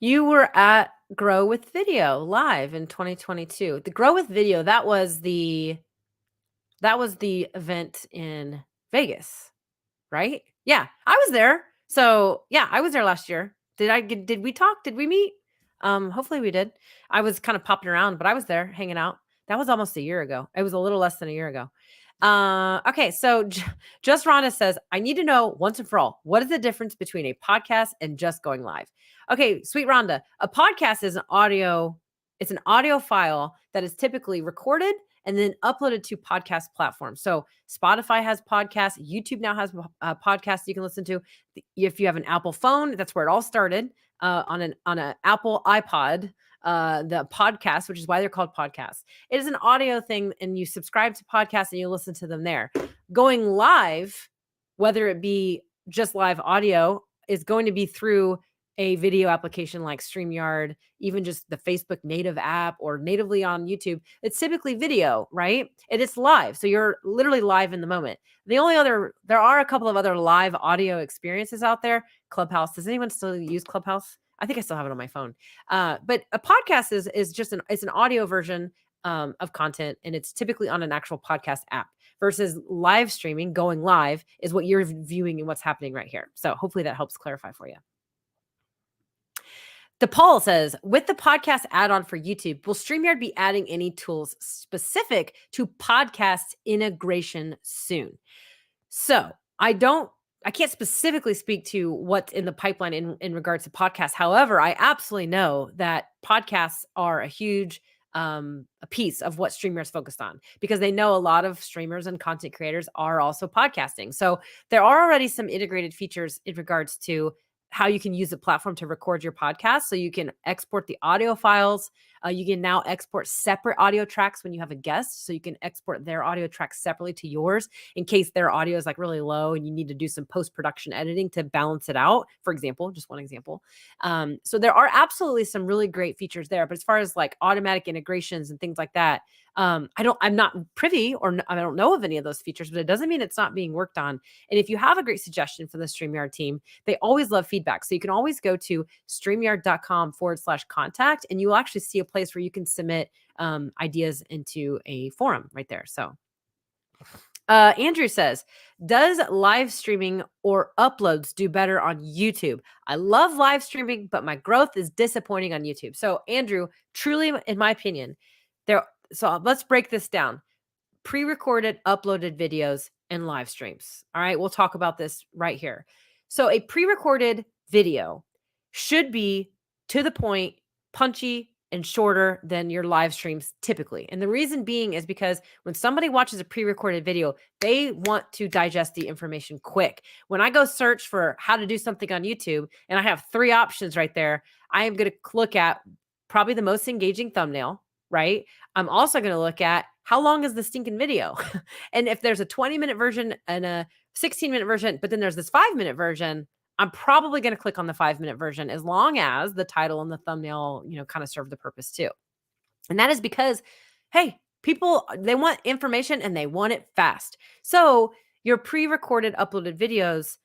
You were at Grow with Video live in 2022. The Grow with Video, that was the That was the event in Vegas, right? Yeah, I was there. So yeah, I was there last year. Did we talk? Did we meet? Hopefully we did. I was kind of popping around, but I was there hanging out. That was almost a year ago. It was a little less than a year ago. Okay, so just Rhonda says, I need to know once and for all, what is the difference between a podcast and just going live? Okay, sweet Rhonda, a podcast is it's an audio file that is typically recorded and then uploaded to podcast platforms. So Spotify has podcasts, YouTube now has podcasts you can listen to. If you have an Apple phone, that's where it all started. On an Apple iPod, the podcast, which is why they're called podcasts. It is an audio thing, and you subscribe to podcasts and you listen to them there. Going live, whether it be just live audio, is going to be through a video application like StreamYard, even just the Facebook native app or natively on YouTube. It's typically video, right? And it's live. So you're literally live in the moment. There are a couple of other live audio experiences out there. Clubhouse. Does anyone still use Clubhouse? I think I still have it on my phone. But a podcast is just it's an audio version of content, and it's typically on an actual podcast app versus live streaming. Going live is what you're viewing and what's happening right here. So hopefully that helps clarify for you. DePaul says, with the podcast add-on for YouTube, will StreamYard be adding any tools specific to podcast integration soon? So I can't specifically speak to what's in the pipeline in regards to podcasts. However, I absolutely know that podcasts are a huge a piece of what StreamYard's focused on, because they know a lot of streamers and content creators are also podcasting. So there are already some integrated features in regards to how you can use the platform to record your podcast. So you can export the audio files. You can now export separate audio tracks when you have a guest. So you can export their audio tracks separately to yours in case their audio is like really low and you need to do some post-production editing to balance it out. For example, just one example. So there are absolutely some really great features there. But as far as like automatic integrations and things like that, I'm not privy, or I don't know of any of those features, but it doesn't mean it's not being worked on. And if you have a great suggestion for the StreamYard team, they always love feedback. So you can always go to streamyard.com/contact, and you will actually see a place where you can submit ideas into a forum right there. So Andrew says, does live streaming or uploads do better on YouTube? I love live streaming, but my growth is disappointing on YouTube. So Andrew, truly, in my opinion, so let's break this down. Pre-recorded, uploaded videos, and live streams. All right, we'll talk about this right here. So a pre-recorded video should be to the point, punchy, and shorter than your live streams typically. And the reason being is because when somebody watches a pre-recorded video, they want to digest the information quick. When I go search for how to do something on YouTube and I have 3 options right there, I am going to look at probably the most engaging thumbnail, right? I'm also going to look at how long is the stinking video? And if there's a 20-minute version and a 16-minute version, but then there's this 5-minute version, I'm probably going to click on the 5-minute version as long as the title and the thumbnail, kind of serve the purpose too. And that is because, hey, people, they want information and they want it fast. So your pre-recorded uploaded videos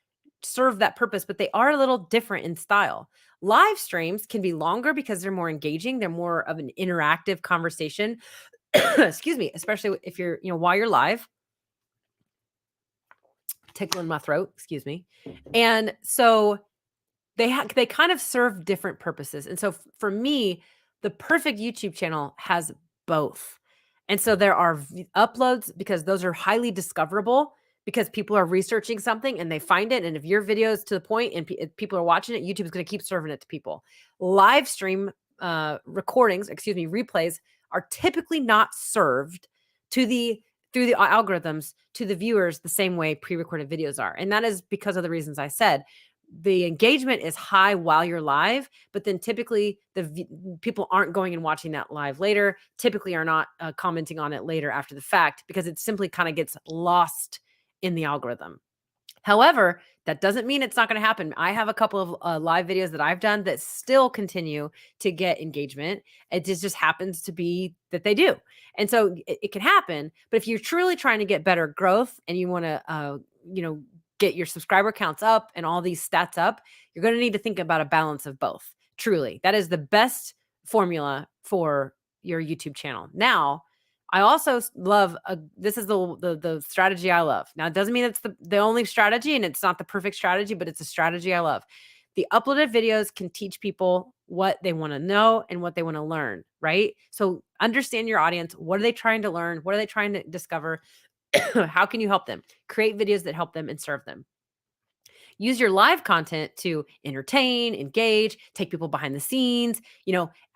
serve that purpose, but they are a little different in style. Live streams can be longer because they're more engaging. They're more of an interactive conversation. Excuse me, especially if you're, while you're live. Tickling my throat, excuse me. And so they kind of serve different purposes. And so for me, the perfect YouTube channel has both. And so there are uploads because those are highly discoverable, because people are researching something and they find it. And if your video is to the point and people are watching it, YouTube is going to keep serving it to people. Live stream replays are typically not served through the algorithms to the viewers the same way pre-recorded videos are. And that is because of the reasons I said. The engagement is high while you're live, but then typically people aren't going and watching that live later, typically are not commenting on it later after the fact, because it simply kind of gets lost in the algorithm. However, that doesn't mean it's not going to happen. I have a couple of live videos that I've done that still continue to get engagement. It just happens to be that they do. And so it can happen. But if you're truly trying to get better growth and you want to, get your subscriber counts up and all these stats up, you're going to need to think about a balance of both. Truly, that is the best formula for your YouTube channel. Now, I also love this is the strategy I love. Now, it doesn't mean it's the only strategy and it's not the perfect strategy, but it's a strategy I love. The uploaded videos can teach people what they want to know and what they want to learn, right? So understand your audience. What are they trying to learn? What are they trying to discover? How can you help them? Create videos that help them and serve them. Use your live content to entertain, engage, take people behind the scenes,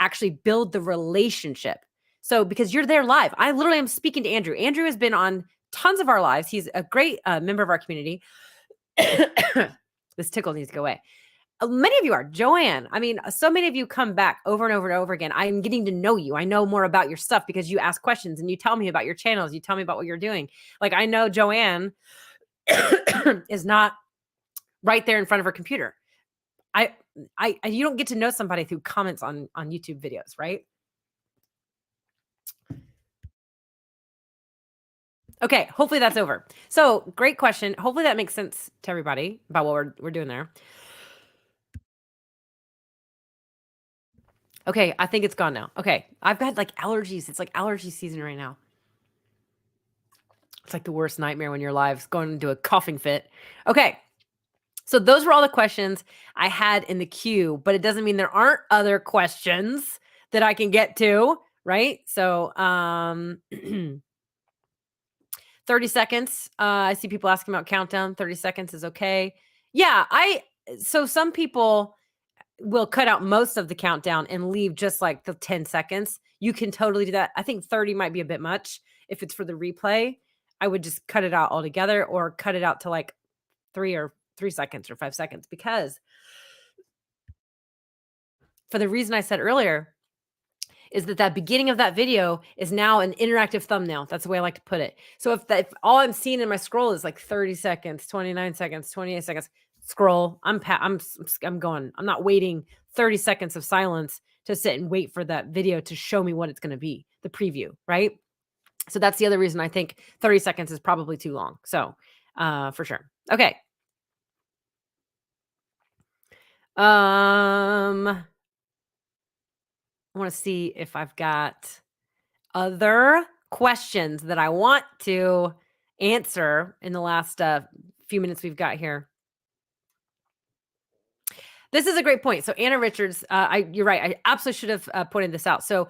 actually build the relationship. So, because you're there live, I literally am speaking to Andrew. Andrew has been on tons of our lives. He's a great member of our community. This tickle needs to go away. Many of you are. Joanne, I mean, so many of you come back over and over and over again. I'm getting to know you. I know more about your stuff because you ask questions and you tell me about your channels. You tell me about what you're doing. Like, I know Joanne is not right there in front of her computer. You don't get to know somebody through comments on YouTube videos, right? Okay, hopefully that's over. So, great question. Hopefully that makes sense to everybody about what we're doing there. Okay, I think it's gone now. Okay, I've got like allergies. It's like allergy season right now. It's like the worst nightmare when you're live, going into a coughing fit. Okay, so those were all the questions I had in the queue, but it doesn't mean there aren't other questions that I can get to, right? So, 30 seconds. I see people asking about countdown. 30 seconds is okay. Yeah, so some people will cut out most of the countdown and leave just like the 10 seconds. You can totally do that. I think 30 might be a bit much. If it's for the replay, I would just cut it out altogether or cut it out to like 3 seconds or 5 seconds, because for the reason I said earlier, is that beginning of that video is now an interactive thumbnail. That's the way I like to put it. So if all I'm seeing in my scroll is like 30 seconds, 29 seconds, 28 seconds, scroll, I'm going. I'm not waiting 30 seconds of silence to sit and wait for that video to show me what it's going to be, the preview, right? So that's the other reason I think 30 seconds is probably too long. So, for sure. Okay. I want to see if I've got other questions that I want to answer in the last few minutes we've got here. This is a great point. So Anna Richards, you're right. I absolutely should have pointed this out. So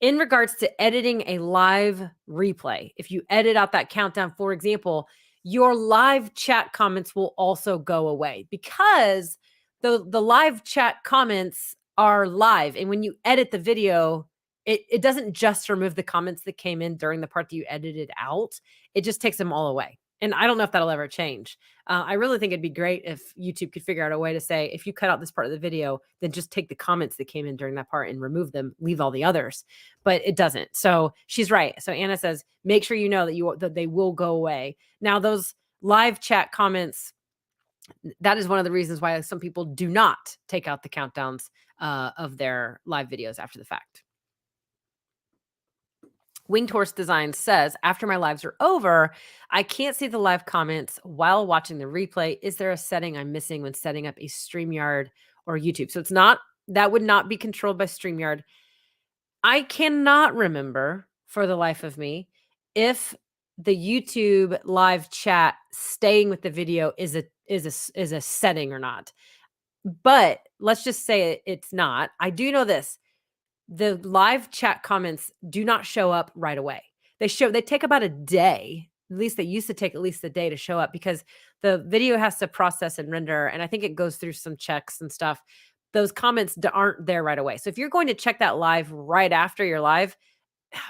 in regards to editing a live replay, if you edit out that countdown, for example, your live chat comments will also go away, because the live chat comments are live. And when you edit the video, it doesn't just remove the comments that came in during the part that you edited out. It just takes them all away. And I don't know if that'll ever change. I really think it'd be great if YouTube could figure out a way to say, if you cut out this part of the video, then just take the comments that came in during that part and remove them, leave all the others. But it doesn't. So she's right. So Anna says, make sure you know that they will go away. Now, those live chat comments, that is one of the reasons why some people do not take out the countdowns of their live videos after the fact. Winged Horse Design says, after my lives are over, I can't see the live comments while watching the replay. Is there a setting I'm missing when setting up a StreamYard or YouTube? So that would not be controlled by StreamYard. I cannot remember for the life of me if the YouTube live chat staying with the video is a setting or not. But let's just say it's not. I do know this. The live chat comments do not show up right away. They take about a day. At least they used to take at least a day to show up, because the video has to process and render. And I think it goes through some checks and stuff. Those comments aren't there right away. So if you're going to check that live right after you're live,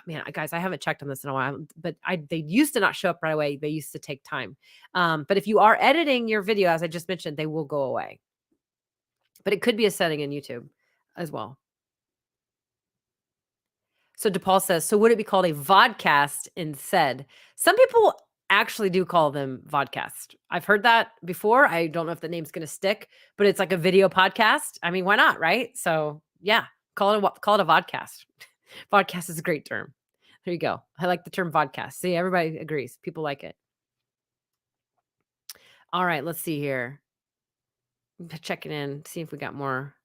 man, guys, I haven't checked on this in a while, but they used to not show up right away. They used to take time. But if you are editing your video, as I just mentioned, they will go away. But it could be a setting in YouTube as well. So DePaul says, so would it be called a vodcast instead? Some people actually do call them vodcast. I've heard that before. I don't know if the name's going to stick, but it's like a video podcast. I mean, why not, right? So yeah, call it a vodcast. Vodcast is a great term. There you go. I like the term vodcast. See, everybody agrees. People like it. All right, let's see here. Checking in, see if we got more.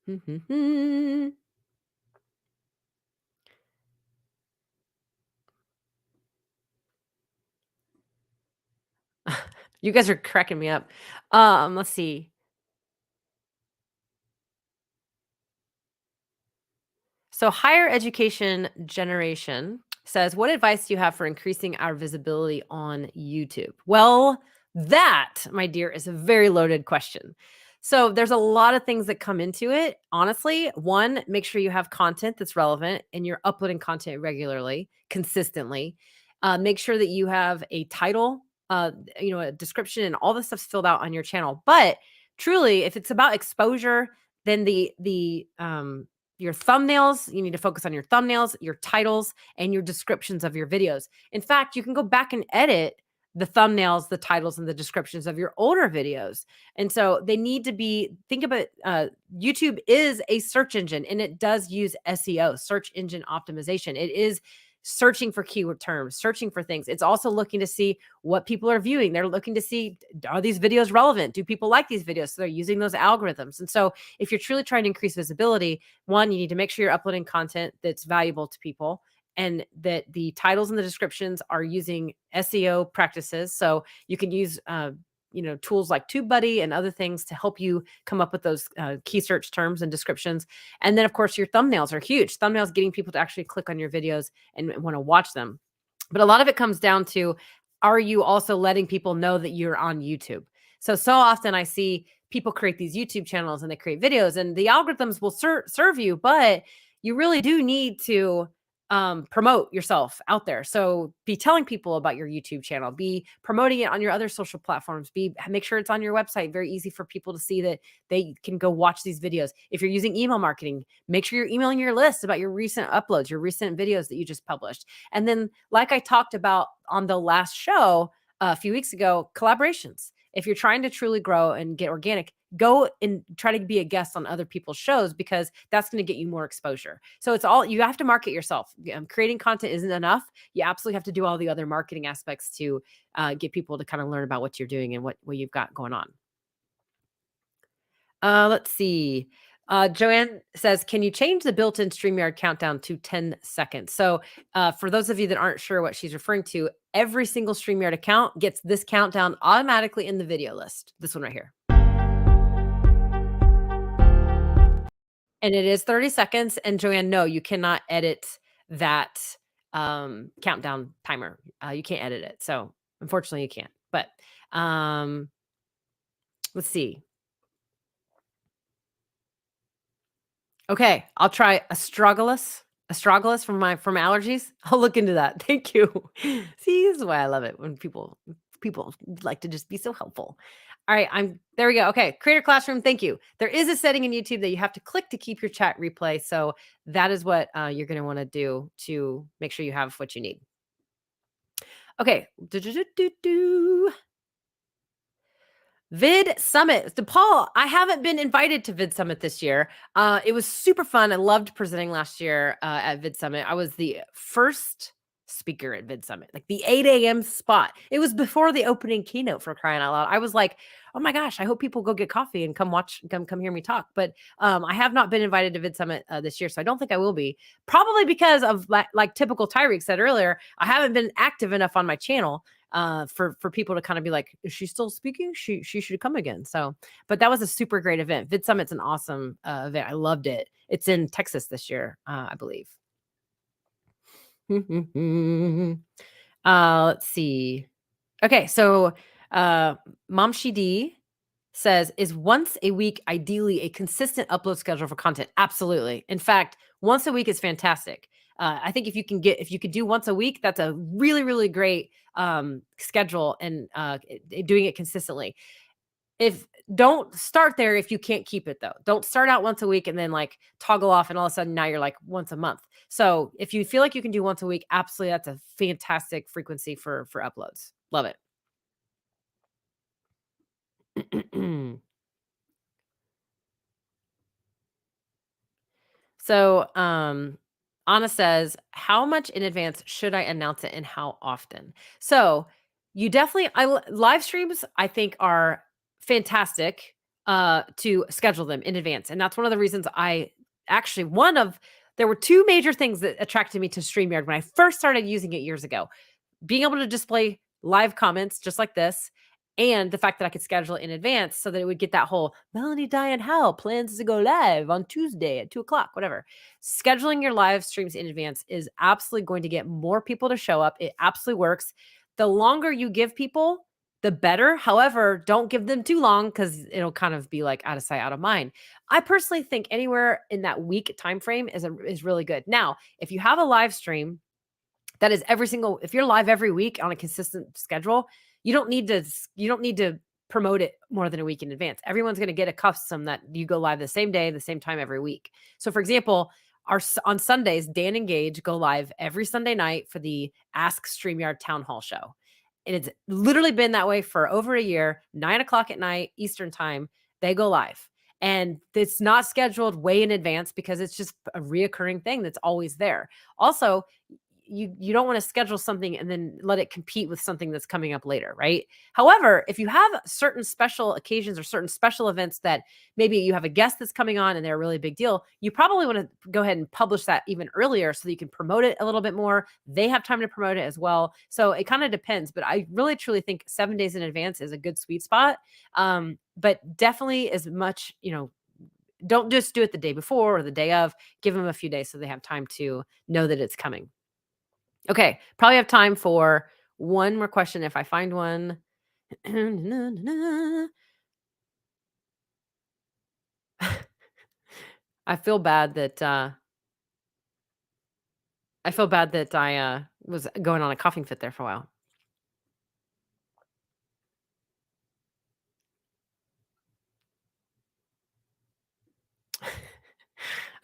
You guys are cracking me up. Let's see. So, higher education generation says, what advice do you have for increasing our visibility on YouTube? Well, that, my dear, is a very loaded question. So, there's a lot of things that come into it. Honestly, one, make sure you have content that's relevant and you're uploading content regularly, consistently. Make sure that you have a title, a description, and all this stuff's filled out on your channel. But truly, if it's about exposure, then the your thumbnails, you need to focus on your thumbnails, your titles, and your descriptions of your videos. In fact, you can go back and edit the thumbnails, the titles, and the descriptions of your older videos. And so they need to be, think about YouTube is a search engine and it does use SEO, search engine optimization. It is searching for keyword terms, searching for things. It's also looking to see what people are viewing. They're looking to see, are these videos relevant? Do people like these videos? So they're using those algorithms. And so if you're truly trying to increase visibility, one, you need to make sure you're uploading content that's valuable to people and that the titles and the descriptions are using SEO practices. So you can use tools like TubeBuddy and other things to help you come up with those key search terms and descriptions. And then, of course, your thumbnails are huge. Thumbnails getting people to actually click on your videos and want to watch them. But a lot of it comes down to, are you also letting people know that you're on YouTube? So often I see people create these YouTube channels and they create videos and the algorithms will serve you, but you really do need to promote yourself out there. So be telling people about your YouTube channel, be promoting it on your other social platforms, make sure it's on your website, very easy for people to see that they can go watch these videos. If you're using email marketing, make sure you're emailing your list about your recent uploads, your recent videos that you just published. And then, like I talked about on the last show a few weeks ago, collaborations. If you're trying to truly grow and get organic, go and try to be a guest on other people's shows because that's going to get you more exposure. So it's all, you have to market yourself. Creating content isn't enough. You absolutely have to do all the other marketing aspects to get people to kind of learn about what you're doing and what you've got going on. Let's see. Joanne says, can you change the built-in StreamYard countdown to 10 seconds? So for those of you that aren't sure what she's referring to, every single StreamYard account gets this countdown automatically in the video list. This one right here. And it is 30 seconds. And Joanne, no, you cannot edit that countdown timer. You can't edit it. So unfortunately you can't. But let's see. Okay, I'll try astragalus from allergies. I'll look into that. Thank you. See, this is why I love it when people like to just be so helpful. All right, there we go. Okay, Creator Classroom, thank you. There is a setting in YouTube that you have to click to keep your chat replay. So that is what you're going to want to do to make sure you have what you need. Okay. Vid Summit. DePaul, I haven't been invited to Vid Summit this year. It was super fun. I loved presenting last year at Vid Summit. I was the first speaker at Vid Summit, like the 8 a.m. spot. It was before the opening keynote, for crying out loud. I was like, oh my gosh, I hope people go get coffee and come hear me talk. But I have not been invited to Vid Summit this year, so I don't think I will be. Probably because of like typical Tyreek said earlier, I haven't been active enough on my channel for people to kind of be like, is she still speaking? She should come again. So, but that was a super great event. Vid Summit's an awesome event. I loved it. It's in Texas this year, I believe. Let's see. Okay, so Mom She D says, is once a week ideally a consistent upload schedule for content? Absolutely. In fact, once a week is fantastic. I think if you could do once a week, that's a really, really great schedule and doing it consistently. Don't start there if you can't keep it though. Don't start out once a week and then like toggle off and all of a sudden now you're like once a month. So if you feel like you can do once a week, absolutely, that's a fantastic frequency for uploads. Love it. So, Anna says, how much in advance should I announce it and how often? So, you definitely, live streams, I think, are fantastic. to schedule them in advance. And that's one of the reasons one of there were two major things that attracted me to StreamYard when I first started using it years ago. Being able to display live comments just like this, and the fact that I could schedule it in advance so that it would get that whole Melanie Diane Howe plans to go live on Tuesday at 2 o'clock, whatever. Scheduling your live streams in advance is absolutely going to get more people to show up. It absolutely works. The longer you give people, the better. However, don't give them too long because it'll kind of be like out of sight, out of mind. I personally think anywhere in that week time frame is really good. Now, if you have a live stream that is if you're live every week on a consistent schedule, you don't need to promote it more than a week in advance. Everyone's going to get accustomed that you go live the same day, the same time every week. So for example, on Sundays, Dan and Gage go live every Sunday night for the Ask StreamYard Town Hall show. And it's literally been that way for over a year, 9 o'clock at night, Eastern time, they go live. And it's not scheduled way in advance because it's just a reoccurring thing that's always there. Also, you don't want to schedule something and then let it compete with something that's coming up later, right? However, if you have certain special occasions or certain special events that maybe you have a guest that's coming on and they're a really big deal, you probably want to go ahead and publish that even earlier so that you can promote it a little bit more. They have time to promote it as well. So it kind of depends, but I really truly think 7 days in advance is a good sweet spot. But definitely as much, don't just do it the day before or the day of. Give them a few days so they have time to know that it's coming. Okay, probably have time for one more question if I find one. I feel bad that I was going on a coughing fit there for a while.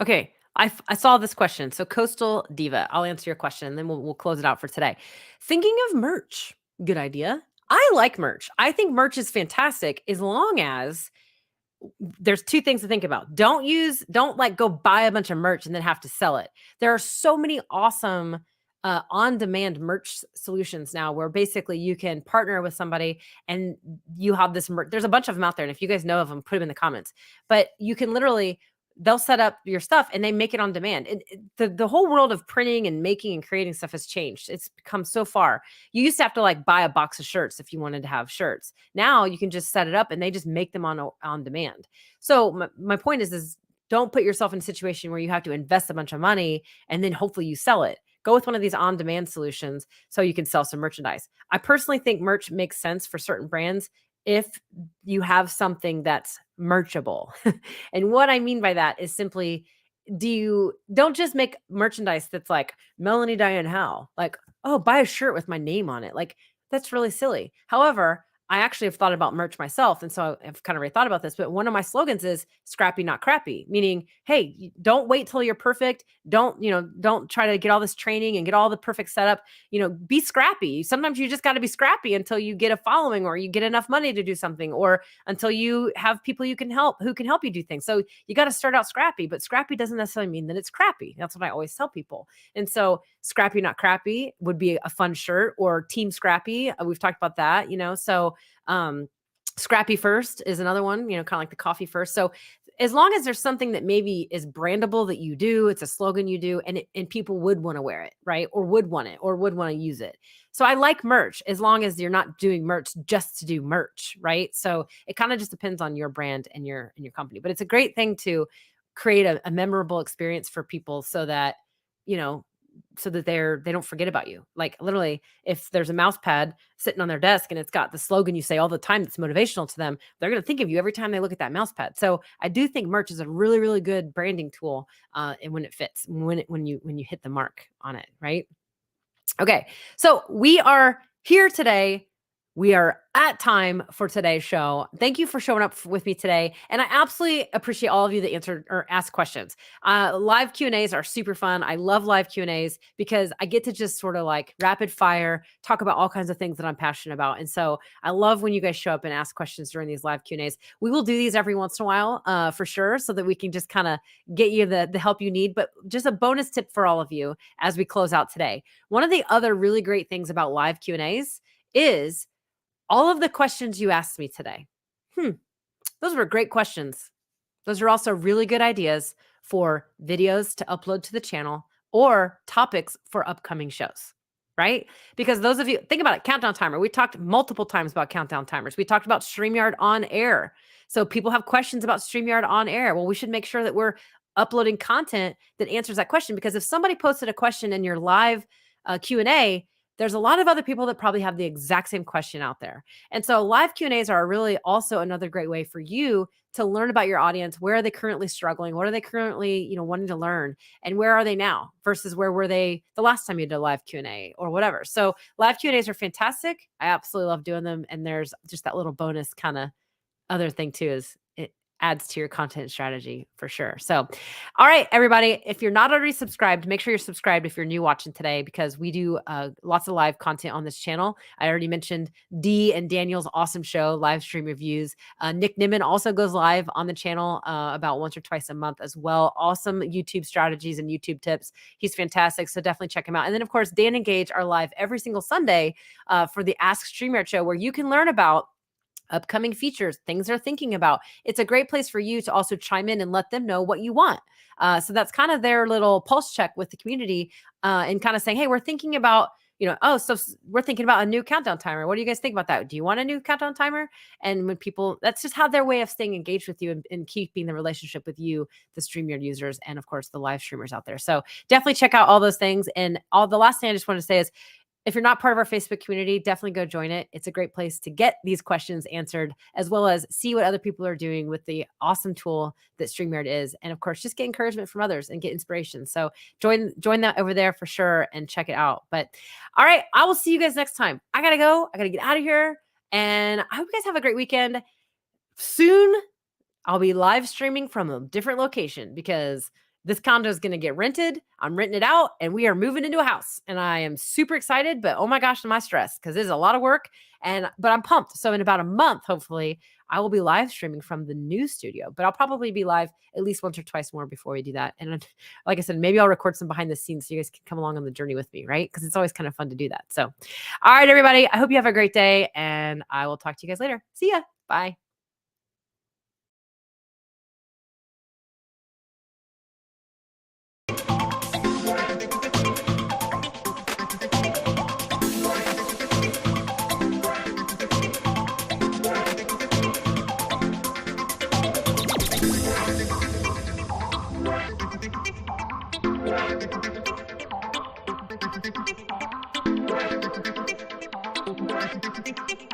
Okay, I saw this question. So Coastal Diva, I'll answer your question, and then we'll close it out for today. Thinking of merch, good idea. I like merch. I think merch is fantastic as long as there's two things to think about. Don't like go buy a bunch of merch and then have to sell it. There are so many awesome on-demand merch solutions now where basically you can partner with somebody and you have this merch. There's a bunch of them out there. And if you guys know of them, put them in the comments. But you can literally they'll set up your stuff and they make it on demand. The whole world of printing and making and creating stuff has changed. It's become so far. You used to have to like buy a box of shirts if you wanted to have shirts. Now you can just set it up and they just make them on demand. So my point is don't put yourself in a situation where you have to invest a bunch of money and then hopefully you sell it. Go with one of these on-demand solutions so you can sell some merchandise. I personally think merch makes sense for certain brands if you have something that's merchable. And what I mean by that is simply don't just make merchandise that's like Melanie Diane Howe, like, oh, buy a shirt with my name on it. Like, that's really silly. However, I actually have thought about merch myself. And so I've kind of rethought about this, but one of my slogans is scrappy, not crappy, meaning, hey, don't wait till you're perfect. Don't try to get all this training and get all the perfect setup, be scrappy. Sometimes you just got to be scrappy until you get a following or you get enough money to do something or until you have people who can help you do things. So you got to start out scrappy, but scrappy doesn't necessarily mean that it's crappy. That's what I always tell people. And so scrappy, not crappy would be a fun shirt, or team scrappy. We've talked about that, so scrappy first is another one, kind of like the coffee first. So as long as there's something that maybe is brandable that you do, it's a slogan you do, and people would want to wear it, right? Or would want it, or would want to use it. So I like merch as long as you're not doing merch just to do merch, right? So it kind of just depends on your brand and your company. But it's a great thing to create a memorable experience for people so that, they don't forget about you. Like literally, if there's a mouse pad sitting on their desk and it's got the slogan you say all the time that's motivational to them, they're going to think of you every time they look at that mouse pad. So I do think merch is a really, really good branding tool, and when it fits, when you hit the mark on it, right? Okay, so we are here today. We are at time for today's show. Thank you for showing up with me today. And I absolutely appreciate all of you that answered or asked questions. Live Q&As are super fun. I love live Q&As because I get to just sort of like rapid fire, talk about all kinds of things that I'm passionate about. And so I love when you guys show up and ask questions during these live Q&As. We will do these every once in a while for sure, so that we can just kind of get you the help you need. But just a bonus tip for all of you as we close out today. One of the other really great things about live Q&As is all of the questions you asked me today. Those were great questions. Those are also really good ideas for videos to upload to the channel or topics for upcoming shows, right? Because those of you, think about it, countdown timer. We talked multiple times about countdown timers. We talked about StreamYard on air. So people have questions about StreamYard on air. Well, we should make sure that we're uploading content that answers that question, because if somebody posted a question in your live Q&A, there's a lot of other people that probably have the exact same question out there. And so live Q&As are really also another great way for you to learn about your audience. Where are they currently struggling? What are they currently, wanting to learn? And where are they now versus where were they the last time you did a live Q&A or whatever? So live Q&As are fantastic. I absolutely love doing them. And there's just that little bonus kind of other thing too, is it adds to your content strategy for sure. So, all right, everybody, if you're not already subscribed, make sure you're subscribed if you're new watching today, because we do lots of live content on this channel. I already mentioned Dee and Daniel's awesome show, live stream reviews. Nick Nimmin also goes live on the channel about once or twice a month as well. Awesome YouTube strategies and YouTube tips. He's fantastic. So definitely check him out. And then of course, Dan and Gage are live every single Sunday for the Ask StreamYard show, where you can learn about upcoming features, things they're thinking about. It's a great place for you to also chime in and let them know what you want. So that's kind of their little pulse check with the community and kind of saying, hey, we're thinking about, so we're thinking about a new countdown timer. What do you guys think about that? Do you want a new countdown timer? And when people, that's just how their way of staying engaged with you and keeping the relationship with you, the StreamYard users, and of course the live streamers out there. So definitely check out all those things. And the last thing I just want to say is, if you're not part of our Facebook community, definitely go join it. It's a great place to get these questions answered, as well as see what other people are doing with the awesome tool that StreamYard is. And of course, just get encouragement from others and get inspiration. So join that over there for sure and check it out. But all right, I will see you guys next time. I got to go. I got to get out of here. And I hope you guys have a great weekend. Soon, I'll be live streaming from a different location because this condo is going to get rented. I'm renting it out and we are moving into a house, and I am super excited, but oh my gosh, am I stressed because it is a lot of work, but I'm pumped. So in about a month, hopefully I will be live streaming from the new studio, but I'll probably be live at least once or twice more before we do that. And like I said, maybe I'll record some behind the scenes so you guys can come along on the journey with me, right? Because it's always kind of fun to do that. So, all right, everybody, I hope you have a great day, and I will talk to you guys later. See ya. Bye. Thank you.